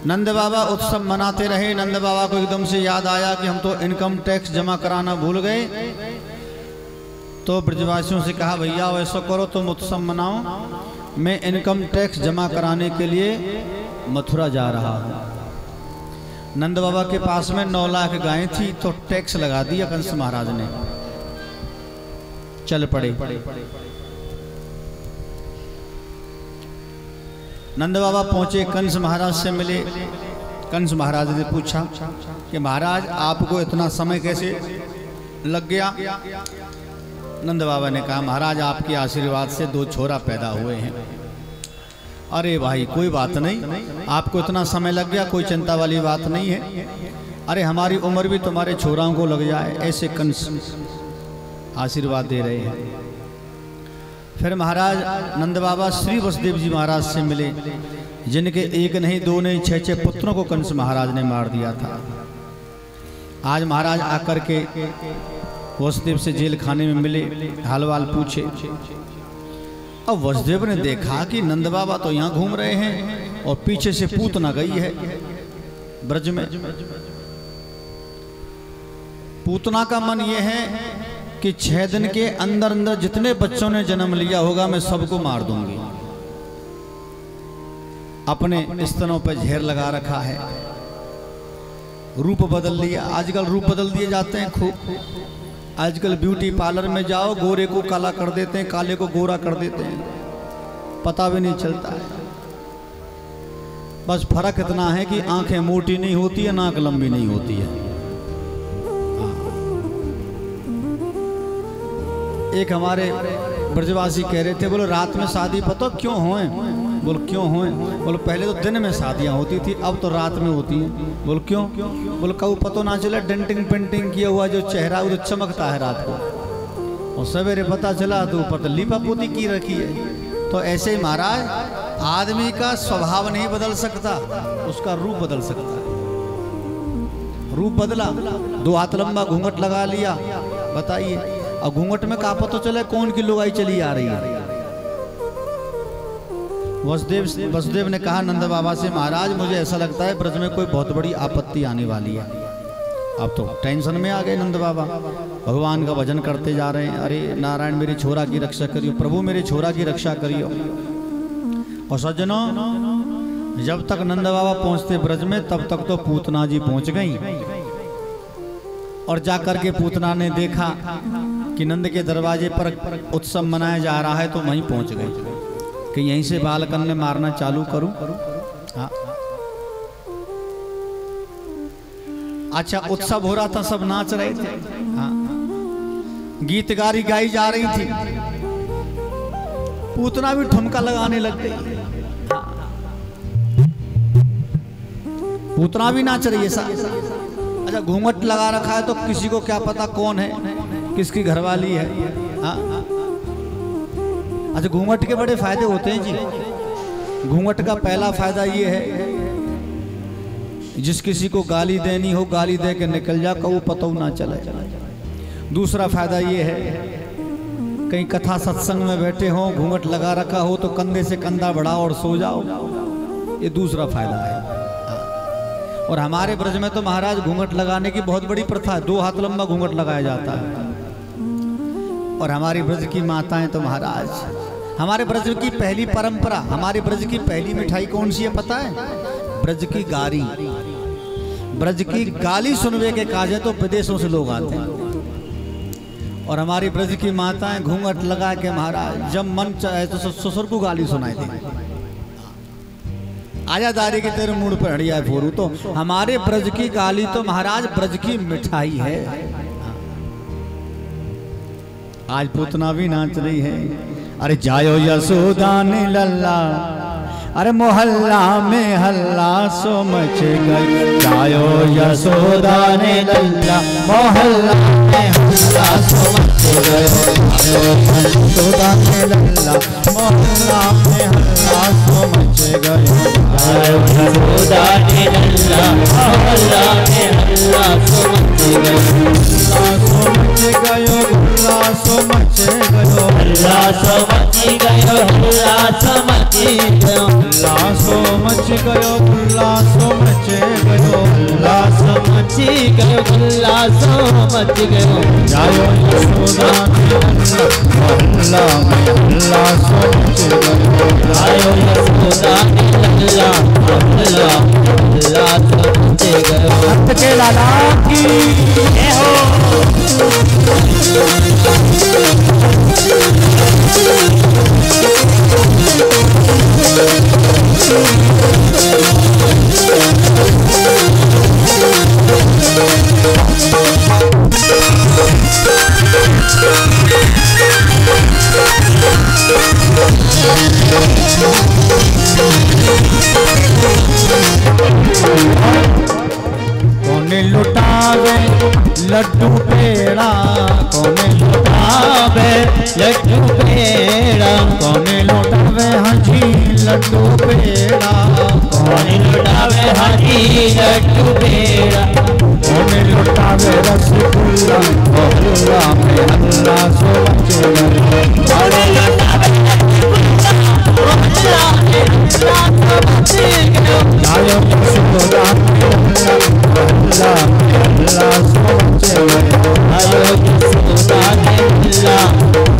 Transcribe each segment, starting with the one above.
नंद बाबा उत्सव मनाते रहे। नंद बाबा को एकदम से याद आया कि हम तो इनकम टैक्स जमा कराना भूल गए। तो ब्रजवासियों से कहा, भैया ऐसा करो तुम उत्सव मनाओ, मैं इनकम टैक्स जमा कराने के लिए मथुरा जा रहा हूँ। नंद बाबा के पास में 9 लाख गायें थी, तो टैक्स लगा दिया कंस महाराज ने। चल पड़े। नंद बाबा पहुंचे, कंस महाराज से मिले। कंस महाराज ने पूछा कि महाराज आपको इतना समय कैसे लग गया? नंद बाबा ने कहा, महाराज आपके आशीर्वाद से 2 छोरा पैदा हुए हैं। अरे भाई कोई बात नहीं, आपको इतना समय लग गया, कोई चिंता वाली बात नहीं है। अरे हमारी उम्र भी तुम्हारे छोराओं को लग जाए, ऐसे कंस आशीर्वाद दे रहे हैं। फिर महाराज नंद बाबा श्री वसुदेव जी महाराज से मिले, जिनके 1 नहीं 2 नहीं 6 पुत्रों को कंस महाराज ने मार दिया था। आज महाराज आकर के वसुदेव से जेल खाने में मिले, हालवाल पूछे। अब वसुदेव ने देखा कि नंद बाबा तो यहाँ घूम रहे हैं और पीछे से पूतना गई है ब्रज में। पूतना का मन ये है कि 6 दिन के अंदर अंदर जितने बच्चों ने जन्म लिया होगा मैं सबको मार दूंगी। अपने स्तनों पर जहर लगा रखा है, रूप बदल लिया। आजकल रूप बदल दिए जाते हैं खूब। आजकल ब्यूटी पार्लर में जाओ, गोरे को काला कर देते हैं, काले को गोरा कर देते हैं, पता भी नहीं चलता है। बस फर्क इतना है कि आंखें मोटी नहीं होती है, नाक लंबी नहीं होती है। एक हमारे ब्रजवासी कह रहे थे, बोलो रात में शादी पता क्यों होए? बोलो क्यों होए? बोलो पहले तो दिन में शादियां होती थी, अब तो रात में होती हैं। बोलो क्यों? बोलो कब पता ना चला डेंटिंग पेंटिंग किया हुआ जो चेहरा वो तो चमकता है रात को, और सवेरे पता चला तो ऊपर तो लीपा पोती की रखी है। तो ऐसे ही महाराज आदमी का स्वभाव नहीं बदल सकता, उसका रूप बदल सकता है। रूप बदला, 2 हाथ लंबा घूंघट लगा लिया, बताइए और घूंघट में कहा पता चले कौन की लुगाई चली आ रही है। वसुदेव ने कहा नंद बाबा से, महाराज मुझे ऐसा लगता है ब्रज में कोई बहुत बड़ी आपत्ति आने वाली है। अब तो टेंशन में आ गए नंद बाबा, भगवान का भजन करते जा रहे हैं। अरे नारायण मेरी छोरा की रक्षा करियो, प्रभु मेरे छोरा की रक्षा करियो। और सज्जनों, जब तक नंद बाबा पहुंचते ब्रज में तब तक तो पूतना जी पहुंच गई। और जाकर के पूतना ने देखा कि नंद के दरवाजे पर उत्सव मनाया जा रहा है, तो वहीं पहुंच गए कि यहीं से बालकन ने मारना चालू करूं। हाँ। अच्छा उत्सव हो रहा था, सब नाच रहे थे। हाँ। गीतगारी गाई जा रही थी, पूतना भी ठुमका लगाने लग गई। पूतना भी नाच रही है साथ। अच्छा घूंघट लगा रखा है तो किसी को क्या पता कौन है, किसकी घरवाली है। हाँ। अच्छा घूंघट के बड़े फायदे होते हैं जी। घूंघट का पहला फायदा ये है, जिस किसी को गाली देनी हो गाली दे के निकल जा, कभी पता ना चले। दूसरा फायदा ये है, कहीं कथा सत्संग में बैठे हो, घूंघट लगा रखा हो तो कंधे से कंधा बढ़ाओ और सो जाओ, ये दूसरा फायदा है। और हमारे ब्रज में तो महाराज घूंघट लगाने की बहुत बड़ी प्रथा है, 2 हाथ लंबा घूंघट लगाया जाता है। और हमारी ब्रज की माताएं तो महाराज, हमारे ब्रज की पहली परंपरा, हमारे ब्रज की पहली मिठाई कौन सी है पता है? ब्रज की गारी। ब्रज की गाली सुनवे के काजे तो विदेशों से लोग आते हैं। और हमारी ब्रज की माताएं घूंघट लगा के महाराज जब मन चाहे तो ससुर को गाली सुनाई देंगे। आजा दारी की तेरे मुड़ पर हड़िया फोरू। तो हमारे ब्रज की गाली तो महाराज ब्रज की मिठाई है। आज पूतना भी नाच रही है। अरे जायो यशोदा ने लल्ला, अरे मोहल्ला में हल्ला सो मच गई। जायो यशोदा ने लल्ला, मोहल्ला में हल्ला सो मच गयो। यशोदा ने लल्ला, मोहल्ला में हल्ला सो मच गयो। जायो यशोदा ने लल्ला, मोहल्ला में हल्ला सो मच गयो। सो मच गयो, हल्ला सो मच गयो, हल्ला सो मच गयो, हल्ला सो मच गयो, हल्ला सो मच गयो, हल्ला सो गयो हल्ला सो मच गयो जायो यशोदा मोहल्ला में हल्ला सो मच गयो जायो यशोदा हल्ला हल्ला हल्ला सो मच गयो भक्त के लाला की जय हो। कौने लुटावे लड्डू पेड़ा कौने लुटावे लड्डू पेड़ा कौने लुटावे हाजी लड्डू पेड़ा कौन लुटावे हाजी लड्डू पेड़ा कौने लुटावे रसगुल्ला मोहल्ला में हल्ला सो मच गयो कौन लुटावे मोहल्ला में हल्ला सो मच गयो जायो यशोदा मोहल्ला में हल्ला सो मच गयो आयो यशोदा ने हल्ला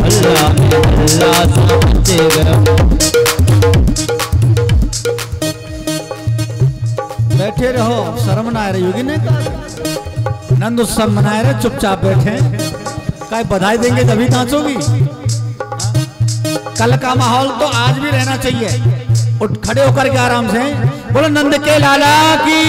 हल्ला में हल्ला सो मच गयो। बैठे रहो शर्म ना आ रही होगी ने नंद उत्सव मनाए रहे चुपचाप बैठे काय बधाई देंगे तभी नाचोगी। कल का माहौल तो आज भी रहना चाहिए उठ खड़े होकर के आराम से बोलो नंद के लाला की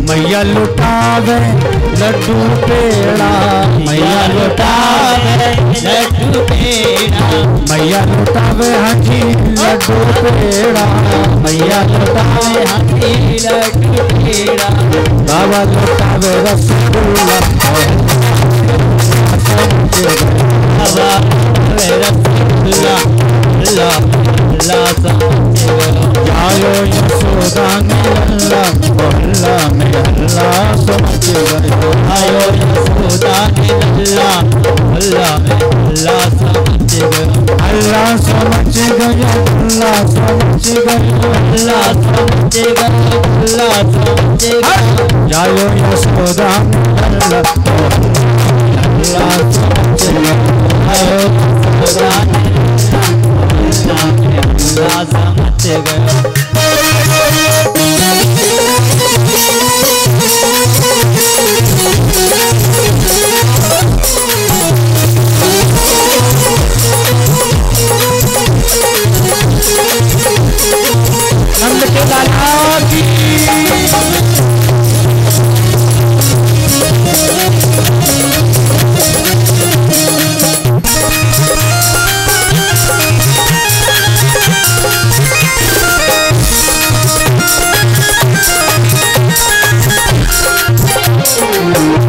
मैया लुटावे लड्डू पेड़ा मैया लुटावे लड्डू पेड़ा मैया लुटावे हाजी लड्डू पेड़ा मैया लुटावे हाजी लड्डू पेड़ा बाबा लुटावे रसगुल्ला बाबा रसगुल्ला ला ला जायो यशोदा हल्ला मोहल्ला में हल्ला सो मच गयो आयो यशोदा हल्ला हल्ला में हल्ला सो मच गयो हल्ला सो मच गयो हल्ला सो मच गयो हल्ला सो मच गयो हल्ला सो मच गयो जायो यशोदा हल्ला हल्ला सो मच गयो आयो यशोदा हल्ला हल्ला सो मच गयो। नंद के लाला की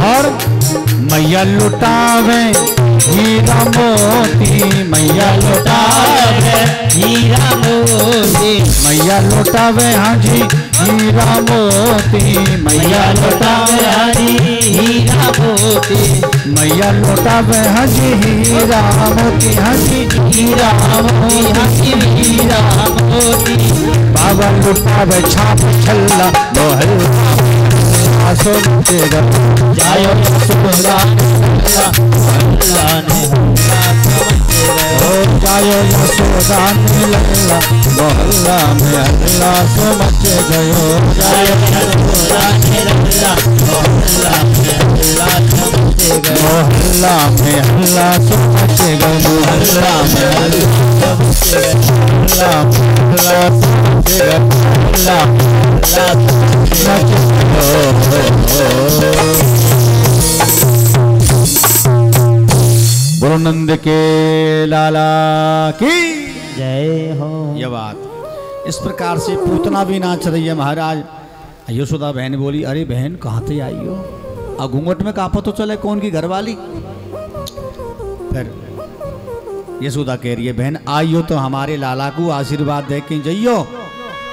और मैया लुटावे हीरा मोती मैया लुटावे हीरा मोती मैया लुटावे हाजी हीरा मोती मैया लुटावे हाजी हीरा मोती मैया लुटावे हाजी हीरा मोती हाजी हीरा मोती हाजी हीरा मोती बाबा लुटावे छाप छल्ला मोहल्ला सो मच गयो जायो यशोदा हल्ला ने हल्ला सो मच गयो जायो यशोदा लल्ला मोहल्ला में हल्ला सो मच गयो जायो यशोदा हल्ला मोहल्ला में हल्ला सो मच गयो मोहल्ला में हल्ला सो मच गयो मोहल्ला में हल्ला सो मच गयो हल्ला सो मच गयो हल्ला हल्ला सो मच गयो। नंद के लाला की जय हो। यह बात इस प्रकार से पूतना भी नाच रही है महाराज। यशोदा बहन बोली, अरे बहन कहाँ से आई हो? अब घूंघट में कहा तो चले कौन की घरवाली। फिर यशोदा कह रही है, बहन आई हो तो हमारे लाला को आशीर्वाद दे के जइयो।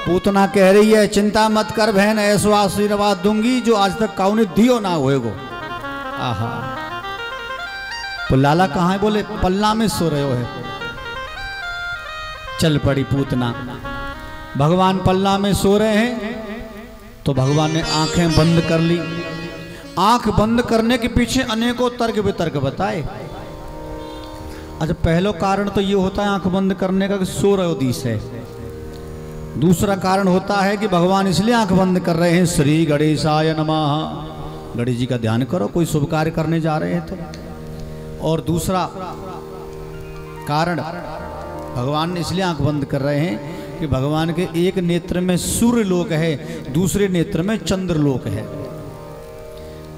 पूतना कह रही है, चिंता मत कर बहन, ऐसो आशीर्वाद दूंगी जो आज तक काऊ ने दियो ना होएगो। आहा, तो लाला कहाँ है? बोले पल्ला में सो रहे हो है। चल पड़ी पूतना। भगवान पल्ला में सो रहे हैं तो भगवान ने आंखें बंद कर ली। आंख बंद करने के पीछे अनेकों तर्क वितर्क बताए। अच्छा, पहला कारण तो ये होता है आंख बंद करने का कि सो रहे हो दिस है। दूसरा कारण होता है कि भगवान इसलिए आंख बंद कर रहे हैं, श्री गणेशाय नमः, गणेश जी का ध्यान करो, कोई शुभ कार्य करने जा रहे हैं तो। और दूसरा कारण भगवान इसलिए आंख बंद कर रहे हैं कि भगवान के एक नेत्र में सूर्य लोक है, दूसरे नेत्र में चंद्र लोक है।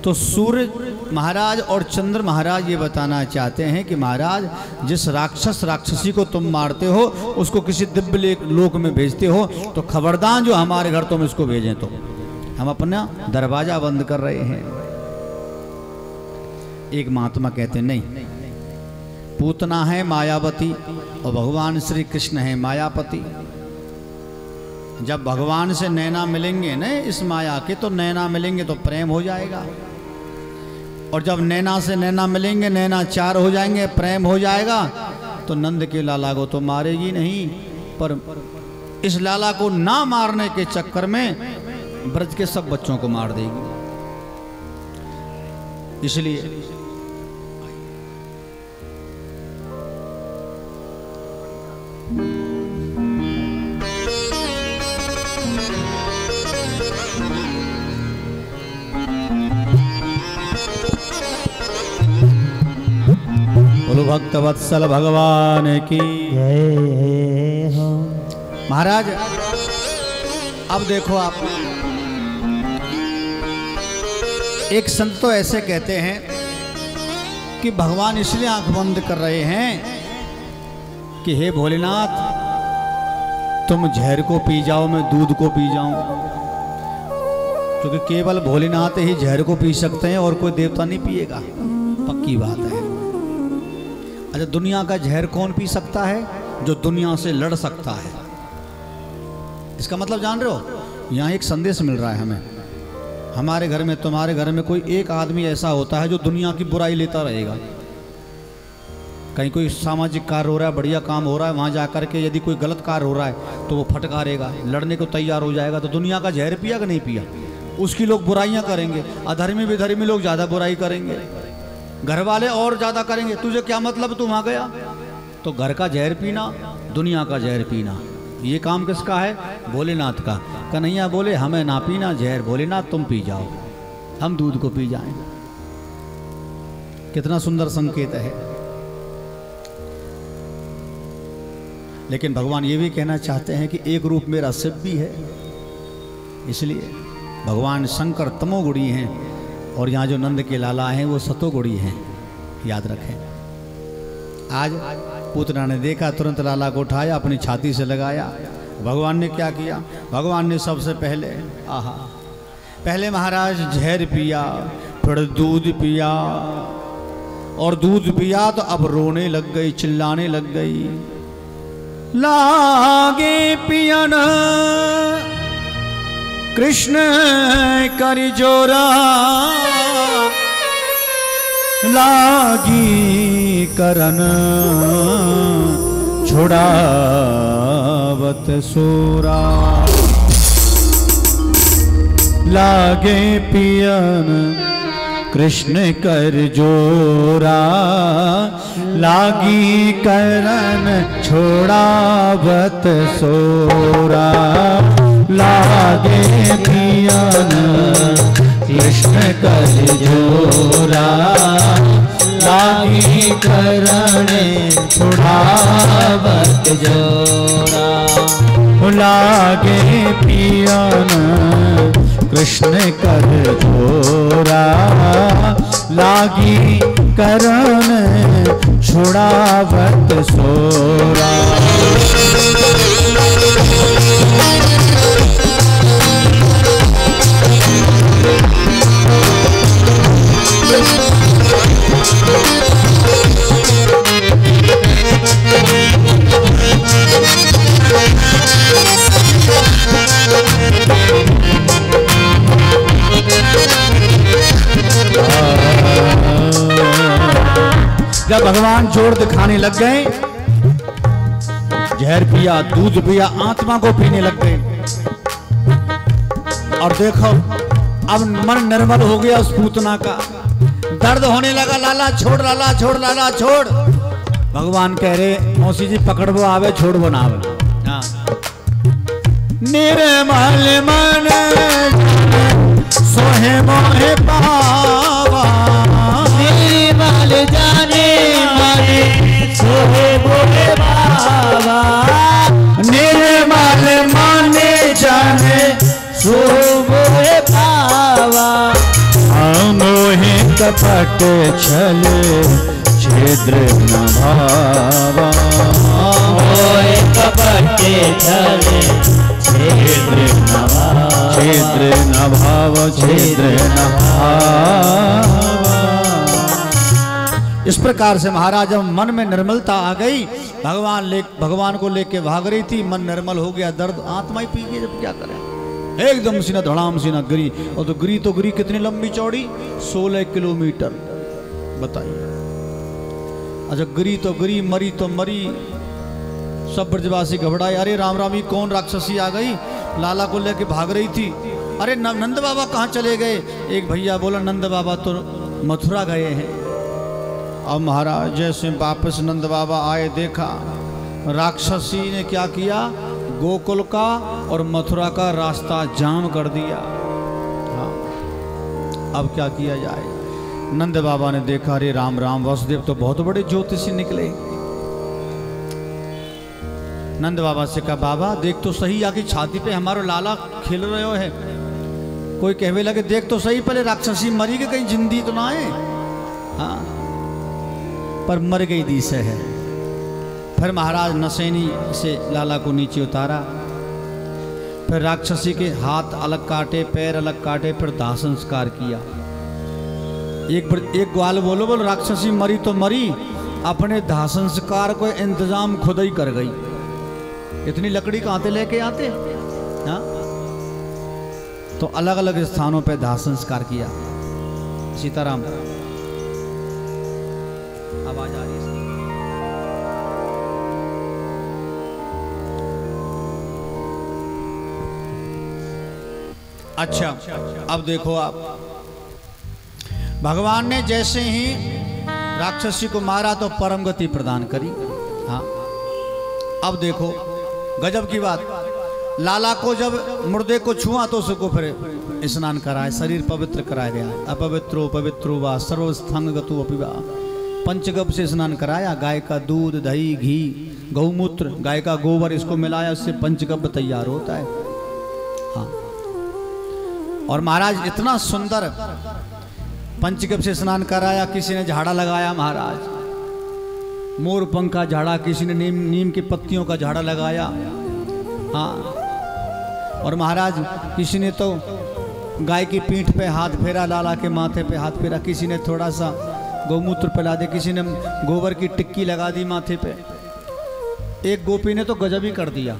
तो सूर्य महाराज और चंद्र महाराज ये बताना चाहते हैं कि महाराज जिस राक्षस राक्षसी को तुम मारते हो उसको किसी दिव्य लोक में भेजते हो, तो खबरदार जो हमारे घर तुम इसको भेजें तो हम अपना दरवाजा बंद कर रहे हैं। एक महात्मा कहते नहीं, पूतना है मायावती और भगवान श्री कृष्ण है मायापति। जब भगवान से नैना मिलेंगे न इस माया के, तो नैना मिलेंगे तो प्रेम हो जाएगा, और जब नैना से नैना मिलेंगे, नैना चार हो जाएंगे, प्रेम हो जाएगा, तो नंद के लाला को तो मारेगी नहीं, पर इस लाला को ना मारने के चक्कर में ब्रज के सब बच्चों को मार देगी। इसलिए बोलो भक्त वत्सल भगवान की जय हो। महाराज अब देखो आप, एक संत तो ऐसे कहते हैं कि भगवान इसलिए आंख बंद कर रहे हैं कि हे भोलेनाथ तुम जहर को पी जाओ, मैं दूध को पी जाऊं, क्योंकि केवल भोलेनाथ ही जहर को पी सकते हैं और कोई देवता नहीं पिएगा, पक्की बात है। अच्छा, दुनिया का जहर कौन पी सकता है? जो दुनिया से लड़ सकता है। इसका मतलब जान रहे हो? यहाँ एक संदेश मिल रहा है हमें। हमारे घर में, तुम्हारे घर में कोई एक आदमी ऐसा होता है जो दुनिया की बुराई लेता रहेगा। कहीं कोई सामाजिक कार्य हो रहा है, बढ़िया काम हो रहा है, वहाँ जा कर के यदि कोई गलत कार्य हो रहा है तो वो फटकारेगा, लड़ने को तैयार हो जाएगा। तो दुनिया का जहर पिया कि नहीं पिया? उसकी लोग बुराइयाँ करेंगे, अधर्मी विधर्मी लोग ज़्यादा बुराई करेंगे, घर वाले और ज़्यादा करेंगे। तुझे क्या मतलब, तू वहाँ गया? तो घर का जहर पीना, दुनिया का जहर पीना, ये काम किसका है? भोलेनाथ का। कन्हैया बोले हमें ना पीना जहर, भोलेनाथ तुम पी जाओ, हम दूध को पी जाएं। कितना सुंदर संकेत है। लेकिन भगवान ये भी कहना चाहते हैं कि एक रूप मेरा शिव भी है, इसलिए भगवान शंकर तमोगुणी हैं और यहाँ जो नंद के लाला हैं वो सतोगुणी हैं, याद रखें। आज पूतना ने देखा, तुरंत लाला को उठाया, अपनी छाती से लगाया। भगवान ने क्या किया? भगवान ने सबसे पहले महाराज जहर पिया, फिर दूध पिया, और दूध पिया तो अब रोने लग गई, चिल्लाने लग गई। लागे पियन कृष्ण करि जोरा, लागी करन छुड़ावत सोरा। लागे पियन कृष्ण कर जोरा, लागी करन छोड़ावत सोरा। लागे पियन कृष्ण कर जोरा, लागी करन छोड़ावत जोरा। लागे पियन कृष्ण कर जोरा, लागी करन छुड़ावत सोरा। जब भगवान जोर दिखाने लग गए, जहर पिया, दूध पिया, आत्मा को पीने लग गए। और देखो अब मन निर्मल हो गया उस पूतना का। दर्द होने लगा, लाला छोड़, लाला छोड़, लाला छोड़। भगवान कह रहे मौसी जी पकड़बो आवे, छोड़बो ना आवे। निर्मल मन सोहे मोहे पावा, निर्मल जाने माने सोहे मोहे बाबा। निर्मल माने जाने सोहे मोहे बाबा। मोहे कपट छल छिद्र न भावा, मोहे कपट छल छिद्र न भावा, छिद्र न भाव, छिद्र न भावा। इस प्रकार से महाराज जब मन में निर्मलता आ गई, भगवान को लेके भाग रही थी, मन निर्मल हो गया, दर्द आत्मा ही पी गई। जब क्या करें, एकदम सी ना धड़ाम सी ना गिरी। और तो गिरी कितनी लंबी चौड़ी, 16 किलोमीटर। बताइए, अच्छा गिरी तो गिरी, मरी तो मरी। सब ब्रजवासी घबराए, अरे राम राम, कौन राक्षसी आ गई, लाला को लेके भाग रही थी। अरे नंद बाबा कहाँ चले गए? एक भैया बोला नंद बाबा तो मथुरा गए हैं। अब महाराज जैसे वापस नंद बाबा आए, देखा राक्षसी ने क्या किया, गोकुल का और मथुरा का रास्ता जाम कर दिया। हाँ, अब क्या किया जाए? नंद बाबा ने देखा, अरे राम राम, वसुदेव तो बहुत बड़े ज्योतिषी निकले। नंद बाबा से कहा, बाबा देख तो सही, आके छाती पे हमारा लाला खेल रहे हो है। कोई कहवे लगे, देख तो सही, पहले राक्षसी मरी के कहीं जिंदी तो ना आए। हाँ, पर मर गई दी से है। फिर महाराज नसैनी से लाला को नीचे उतारा, फिर राक्षसी के हाथ अलग काटे, पैर अलग काटे, फिर दाह संस्कार किया। एक ग्वाल बोलो राक्षसी मरी तो मरी, अपने दाह संस्कार को इंतजाम खुद ही कर गई। इतनी लकड़ी कहाँ से लेके आते? हाँ, तो अलग अलग स्थानों पे दाह संस्कार किया। सीताराम आवाज आ रही है? अच्छा, अब देखो आप, भगवान ने जैसे ही राक्षसी को मारा तो परम गति प्रदान करी। हाँ, अब देखो गजब की बात, लाला को जब मुर्दे को छुआ तो उसको फिर स्नान कराए, शरीर पवित्र कराया गया। अपवित्रो पवित्रो वा सर्वस्थांग गतो अपि वा, पंचगव्य से स्नान कराया। गाय का दूध, दही, घी, गौमूत्र, गाय का गोबर, इसको मिलाया, उससे पंचगव्य तैयार होता है। हाँ, और महाराज इतना सुंदर पंचगव्य से स्नान कराया। किसी ने झाड़ा लगाया, महाराज मोर पंख का झाड़ा, किसी ने नीम की पत्तियों का झाड़ा लगाया। हाँ, और महाराज किसी ने तो गाय की पीठ पे हाथ फेरा, लाला के माथे पे हाथ फेरा, किसी ने थोड़ा सा गौमूत्र पिला दे, किसी ने गोबर की टिक्की लगा दी माथे पे। एक गोपी ने तो गजब ही कर दिया,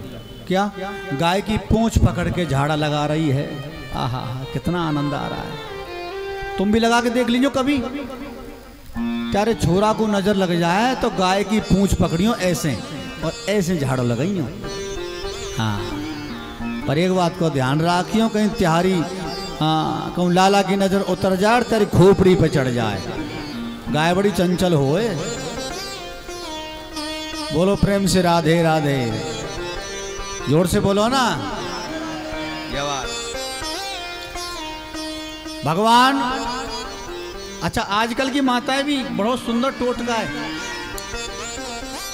क्या गाय की पूंछ पकड़ के झाड़ा लगा रही है। आहा, कितना आनंद आ रहा है। तुम भी लगा के देख लीजिए कभी, त्यारे छोरा को नजर लग जाए तो गाय की पूंछ पकड़ियो ऐसे और ऐसे झाड़ो लगाइयो। हाँ, पर एक बात को ध्यान रखियो, कहीं तिहारी कहूँ लाला की नजर उतर जाए, तेरी खोपड़ी पे चढ़ जाए। गाय बड़ी चंचल होए। बोलो प्रेम से राधे राधे, जोर से बोलो ना। भगवान, अच्छा आजकल की माताएं भी बहुत सुंदर टोटका है।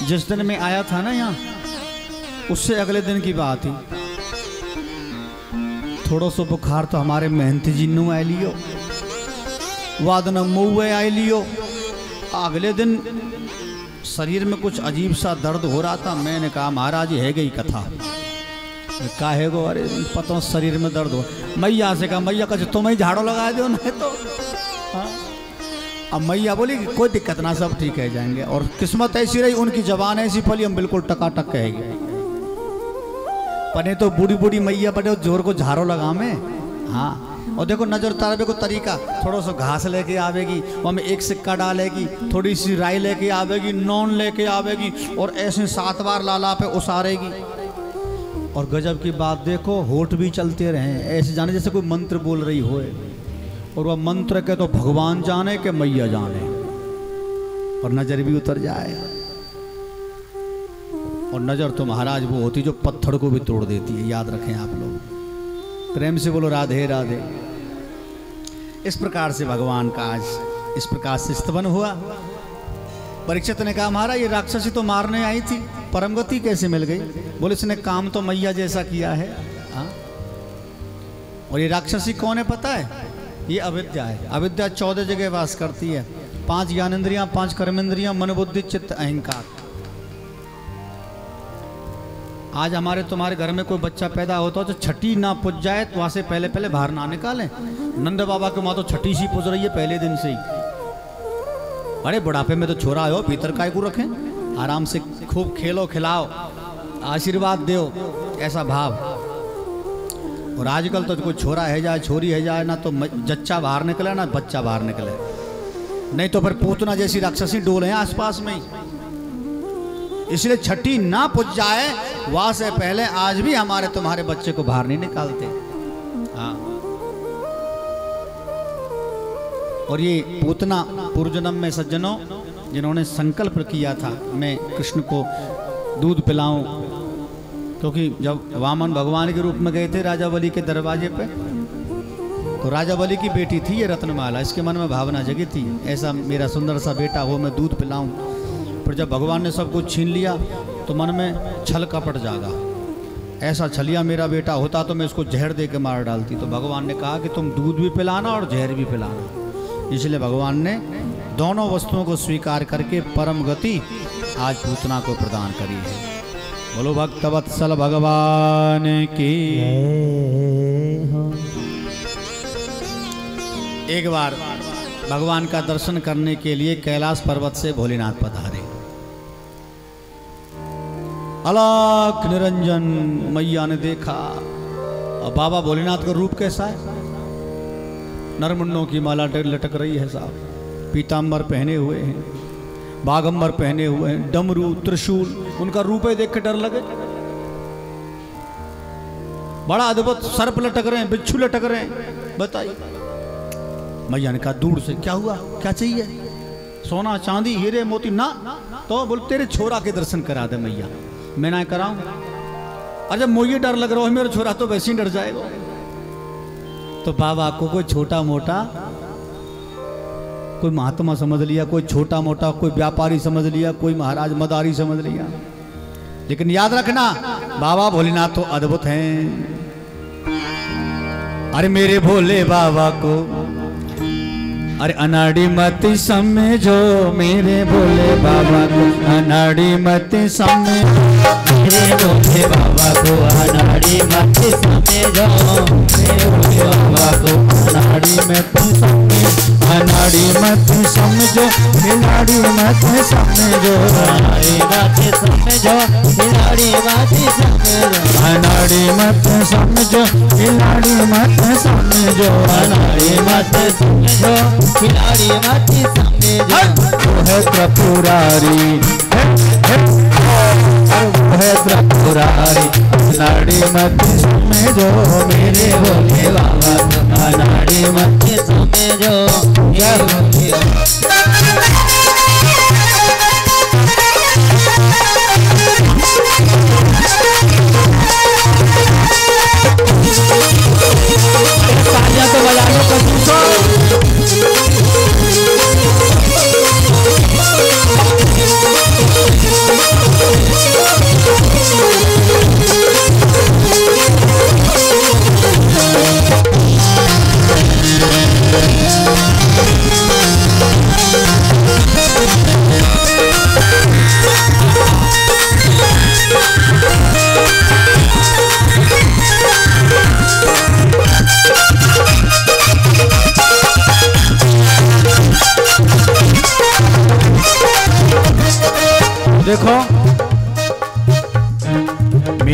जिस दिन मैं आया था ना यहाँ, उससे अगले दिन की बात थी, थोड़ा सा बुखार तो हमारे मेहनती जिन्नू आए लियो, वादन मुए आए लियो। अगले दिन शरीर में कुछ अजीब सा दर्द हो रहा था। मैंने कहा महाराज है गई कथा काहे गो, अरे पता शरीर में दर्द हो। मैया से कहा मैया कहा तुम्हें झाड़ू लगा दो नहीं तो। हाँ? अब मैया बोली कोई दिक्कत ना, सब ठीक है जाएंगे। और किस्मत ऐसी रही, उनकी जबान ऐसी फली, हम बिल्कुल टकाटक कहेंगे। पने तो बूढ़ी बूढ़ी मैया पड़े जोर को झाड़ू लगा में। हाँ, और देखो नजर उतारने को तरीका, थोड़ा सा घास लेके आवेगी, वहाँ में एक सिक्का डालेगी, थोड़ी सी राई लेके आवेगी, नॉन लेके आवेगी, और ऐसे 7 बार लाला पे उसारेगी। और गजब की बात देखो, होठ भी चलते रहे ऐसे, जाने जैसे कोई मंत्र बोल रही हो। और वह मंत्र के तो भगवान जाने के मैया जाने, और नजर भी उतर जाए। और नजर तो महाराज वो होती जो पत्थर को भी तोड़ देती है, याद रखें आप लोग। प्रेम से बोलो राधे राधे। इस प्रकार से भगवान का आज इस प्रकार से स्तवन हुआ। परीक्षित ने कहा महाराज ये राक्षसी तो मारने आई थी, परम गति कैसे मिल गई? बोले इसने काम तो मैया जैसा किया है। हाँ? और ये राक्षसी कौन है पता है? ये अविद्या है। अविद्या 14 जगह वास करती है। 5 ज्ञानेंद्रियां, 5 कर्मेंद्रियां, मन बुद्धि चित्त अहंकार। आज हमारे तुम्हारे घर में कोई बच्चा पैदा होता हो तो छठी ना पुज जाए तो वहां से पहले पहले बाहर ना निकालें। नंद बाबा के माँ तो छठी सी पुज रही है पहले दिन से ही। अरे बुढ़ापे में तो छोरा हो, भीतर काय को रखें, आराम से खूब खेलो खिलाओ, आशीर्वाद दो, ऐसा भाव। और आजकल तो कोई छोरा है जाए छोरी है जाए ना तो जच्चा बाहर निकले ना बच्चा बाहर निकले, नहीं तो फिर पूतना जैसी राक्षसी डोल है आसपास में ही। इसलिए छठी ना पुज जाए वहां से पहले आज भी हमारे तुम्हारे बच्चे को बाहर नहीं निकालते। हाँ। और ये पूतना पूर्वजन्म में सज्जनों जिन्होंने संकल्प किया था मैं कृष्ण को दूध पिलाऊं, क्योंकि जब वामन भगवान के रूप में गए थे राजा बलि के दरवाजे पे, तो राजा बलि की बेटी थी ये रत्नमाला, इसके मन में भावना जगी थी ऐसा मेरा सुंदर सा बेटा हो, मैं दूध पिलाऊं। फिर जब भगवान ने सब कुछ छीन लिया तो मन में छल कपट जागा, ऐसा छलिया मेरा बेटा होता तो मैं इसको जहर दे के मार डालती। तो भगवान ने कहा कि तुम दूध भी पिलाना और जहर भी पिलाना। इसलिए भगवान ने दोनों वस्तुओं को स्वीकार करके परम गति आज पूतना को प्रदान करी है। बोलो भक्तवत्सल भगवान की। एक बार भगवान का दर्शन करने के लिए कैलाश पर्वत से भोलेनाथ पधारे। अलख निरंजन मैया ने देखा, और बाबा भोलेनाथ का रूप कैसा है? नरमुंडों की माला लटक रही है साहब, पीताम्बर पहने हुए हैं, बागंबर पहने हुए हैं, डमरू त्रिशूल, उनका रूप है देख के डर लगे। बड़ा अद्भुत, सर्प लटक रहे हैं, बिच्छू लटक रहे हैं। बताइए। मैया ने कहा दूर से, क्या हुआ, क्या चाहिए? सोना चांदी हीरे मोती ना, तो बोल तेरे छोरा के दर्शन करा दे मैया। मैं ना कराऊं? और जब मुझे डर लग रहा है मेरा छोरा तो वैसे ही डर जाएगा। तो बाबा को कोई छोटा मोटा कोई महात्मा समझ लिया, कोई छोटा मोटा कोई व्यापारी समझ लिया, कोई महाराज मदारी समझ लिया। लेकिन याद रखना बाबा भोलेनाथ तो अद्भुत हैं। अरे मेरे भोले बाबा को अरे अनाड़ी मत समझो, मेरे भोले बाबा को अनाड़ी मत समझो, मेरे भोले बाबा को अनाड़ी मत समझो, मेरे भोले बाबा को अनाड़ी मत समझो, अनाड़ी मत समझो, खिलाड़ी मत समझो, अनाड़ी मत समझो, खिलाड़ी मत समझो, अनाड़ी मत समझो, खिलाड़ी मत समझो, अनाड़ी मत समझो, खिलाड़ी मत समझो। वो है त्रिपुरारी, वो है त्रिपुरारी, अनाड़ी मत समझो, मेरे भोले बाबा को अनाड़ी मत समझो। तालियां तो बजा लो कसूसो।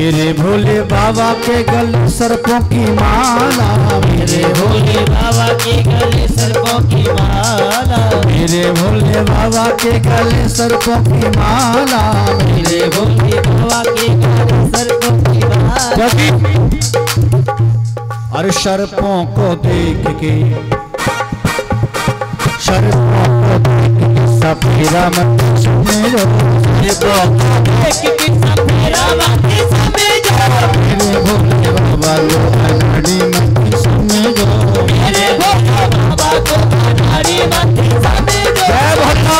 मेरे भोले बाबा के गले सर्पों की माला, मेरे भोले बाबा के गले सर्पों की माला, मेरे भोले बाबा के गले सर्पों की माला, मेरे भोले बाबा के गले सर्पों की माला। और सर्पों को देख के, सर्पों को देख के सफेरा मत समझो, सर्पों को देख के सफेरा मत समझो, मेरे भोले बाबा को अनाड़ी मत समझो, मेरे भोले बाबा को अनाड़ी मत समझो। जय भोला।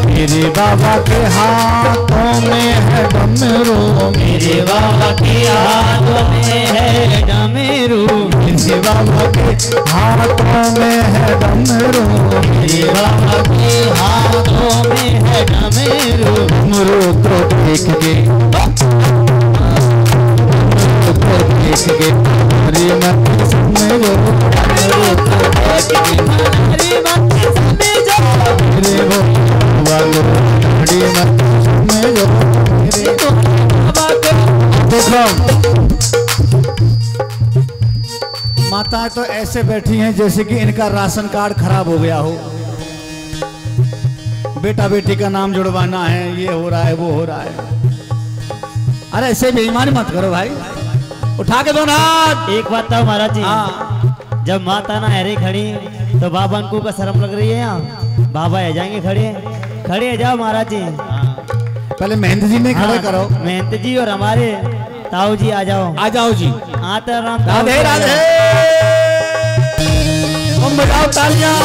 मेरे बाबा के हाथों में है डमरू, मेरे बाबा के हाथों में है डमरू, मेरे बाबा के हाथों में है डमरू, मेरे बाबा के हाथों में है डमरू। डमरू को देख के, डमरू को देख के हरी मत समझो, डमरू को देख के हरी मत समझो, मेरे बाबा को हरी मत समझो, मेरे बाबा को। देखो माताएं तो ऐसे बैठी हैं जैसे कि इनका राशन कार्ड खराब हो गया हो, बेटा बेटी का नाम जुड़वाना है, ये हो रहा है वो हो रहा है। अरे ऐसे बेईमानी मत करो भाई, उठा के दो ना हाथ। एक बात तो महाराज जी, हाँ जब माता ना हरे खड़ी तो बाबा उनको का शर्म लग रही है यहाँ, बाबा आ जाएंगे खड़े, खड़े जाओ महाराज जी। पहले मेहंदी जी ने खड़े हाँ, करो। मेहंत जी और हमारे ताऊ जी आ जाओ, आ जाओ जी। आता राम राधे राधे, तुम बजाओ तालियां।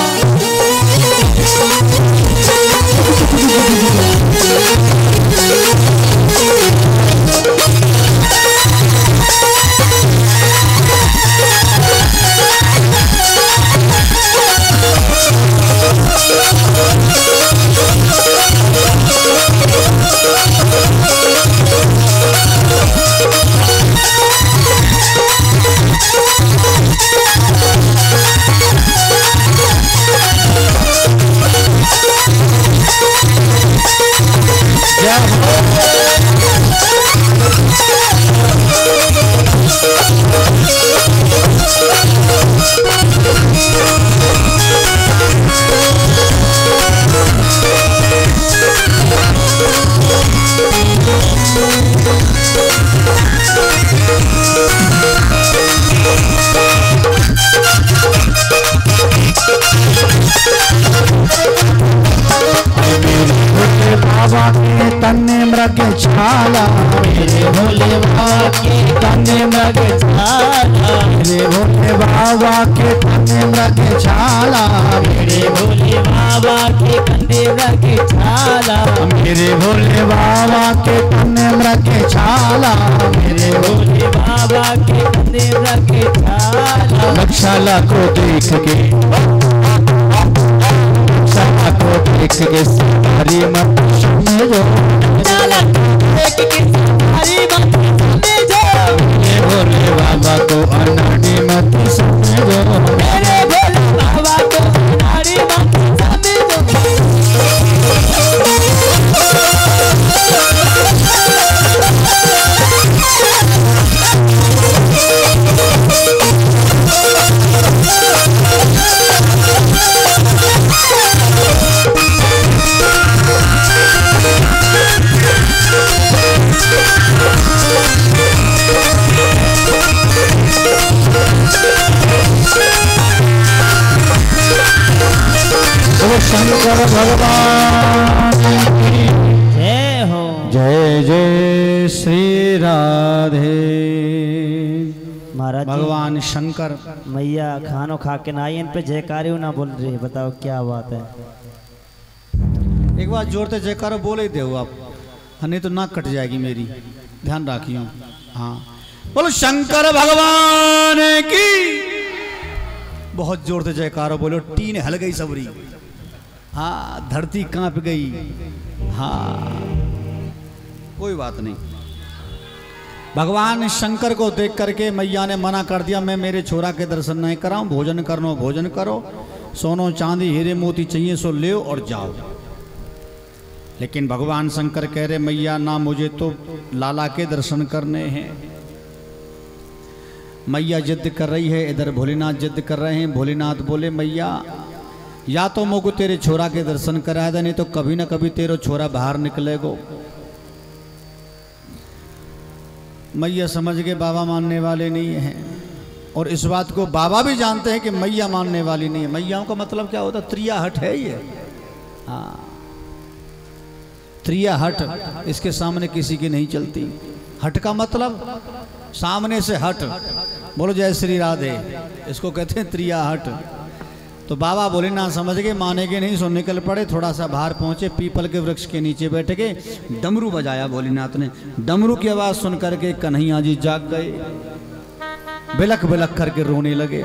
बाबा के तन्ने मृग छाला, मेरे भोले बाबा के तने मृग छाला, मेरे भोले बाबा के तन्ने मृग छाला, मेरे भोले बाबा के कंधे मृग छाला, मेरे भोले बाबा के तन्ने मृग छाला, मेरे भोले बाबा के कंधे मृग छाला। लक्षाला को देख के, लक्षाला को देख के हरी मत समझो, देख के हरी मत समझो, मेरे भोले बाबा को अनाड़ी मत समझो, मेरे भोले बाबा को हरी मत समझो। शंकर भगवान की जय हो। जय जय श्री राधे। महाराज भगवान शंकर मैया खानो खा के ना इन पे जयकारियों ना बोल रही है, बताओ क्या बात है। एक बार जोर से जयकारो बोले दे आप। नहीं तो नाक कट जाएगी मेरी, ध्यान रखियो। हाँ बोलो शंकर भगवान की, बहुत जोर से जयकारो बोलो। टीन हल गई सबरी, हाँ धरती कांप गई। हाँ कोई बात नहीं। भगवान शंकर को देख करके मैया ने मना कर दिया, मैं मेरे छोरा के दर्शन नहीं कराऊं, भोजन करो भोजन करो, सोनो चांदी हीरे मोती चाहिए सो ले और जाओ। लेकिन भगवान शंकर कह रहे मैया ना, मुझे तो लाला के दर्शन करने हैं। मैया जिद कर रही है, इधर भोलेनाथ जिद कर रहे हैं। भोलेनाथ बोले मैया या तो मुझको तेरे छोरा के दर्शन करा दे, नहीं तो कभी ना कभी तेरा छोरा बाहर निकलेगो। मैया समझ गए बाबा मानने वाले नहीं हैं, और इस बात को बाबा भी जानते हैं कि मैया मानने वाली नहीं है। मैयाओं का मतलब क्या होता है? त्रिया हट है ये। हाँ त्रिया हट, इसके सामने किसी की नहीं चलती। हट का मतलब सामने से हट। बोलो जय श्री राधे, इसको कहते हैं त्रिया हट। तो बाबा बोले ना समझ गए, मानेंगे नहीं, सो निकल पड़े। थोड़ा सा बाहर पहुंचे, पीपल के वृक्ष के नीचे बैठ गए। डमरू बजाया भोलेनाथ ने। डमरू की आवाज सुन करके कन्हैया जी जाग गए, बिलख बिलख करके रोने लगे।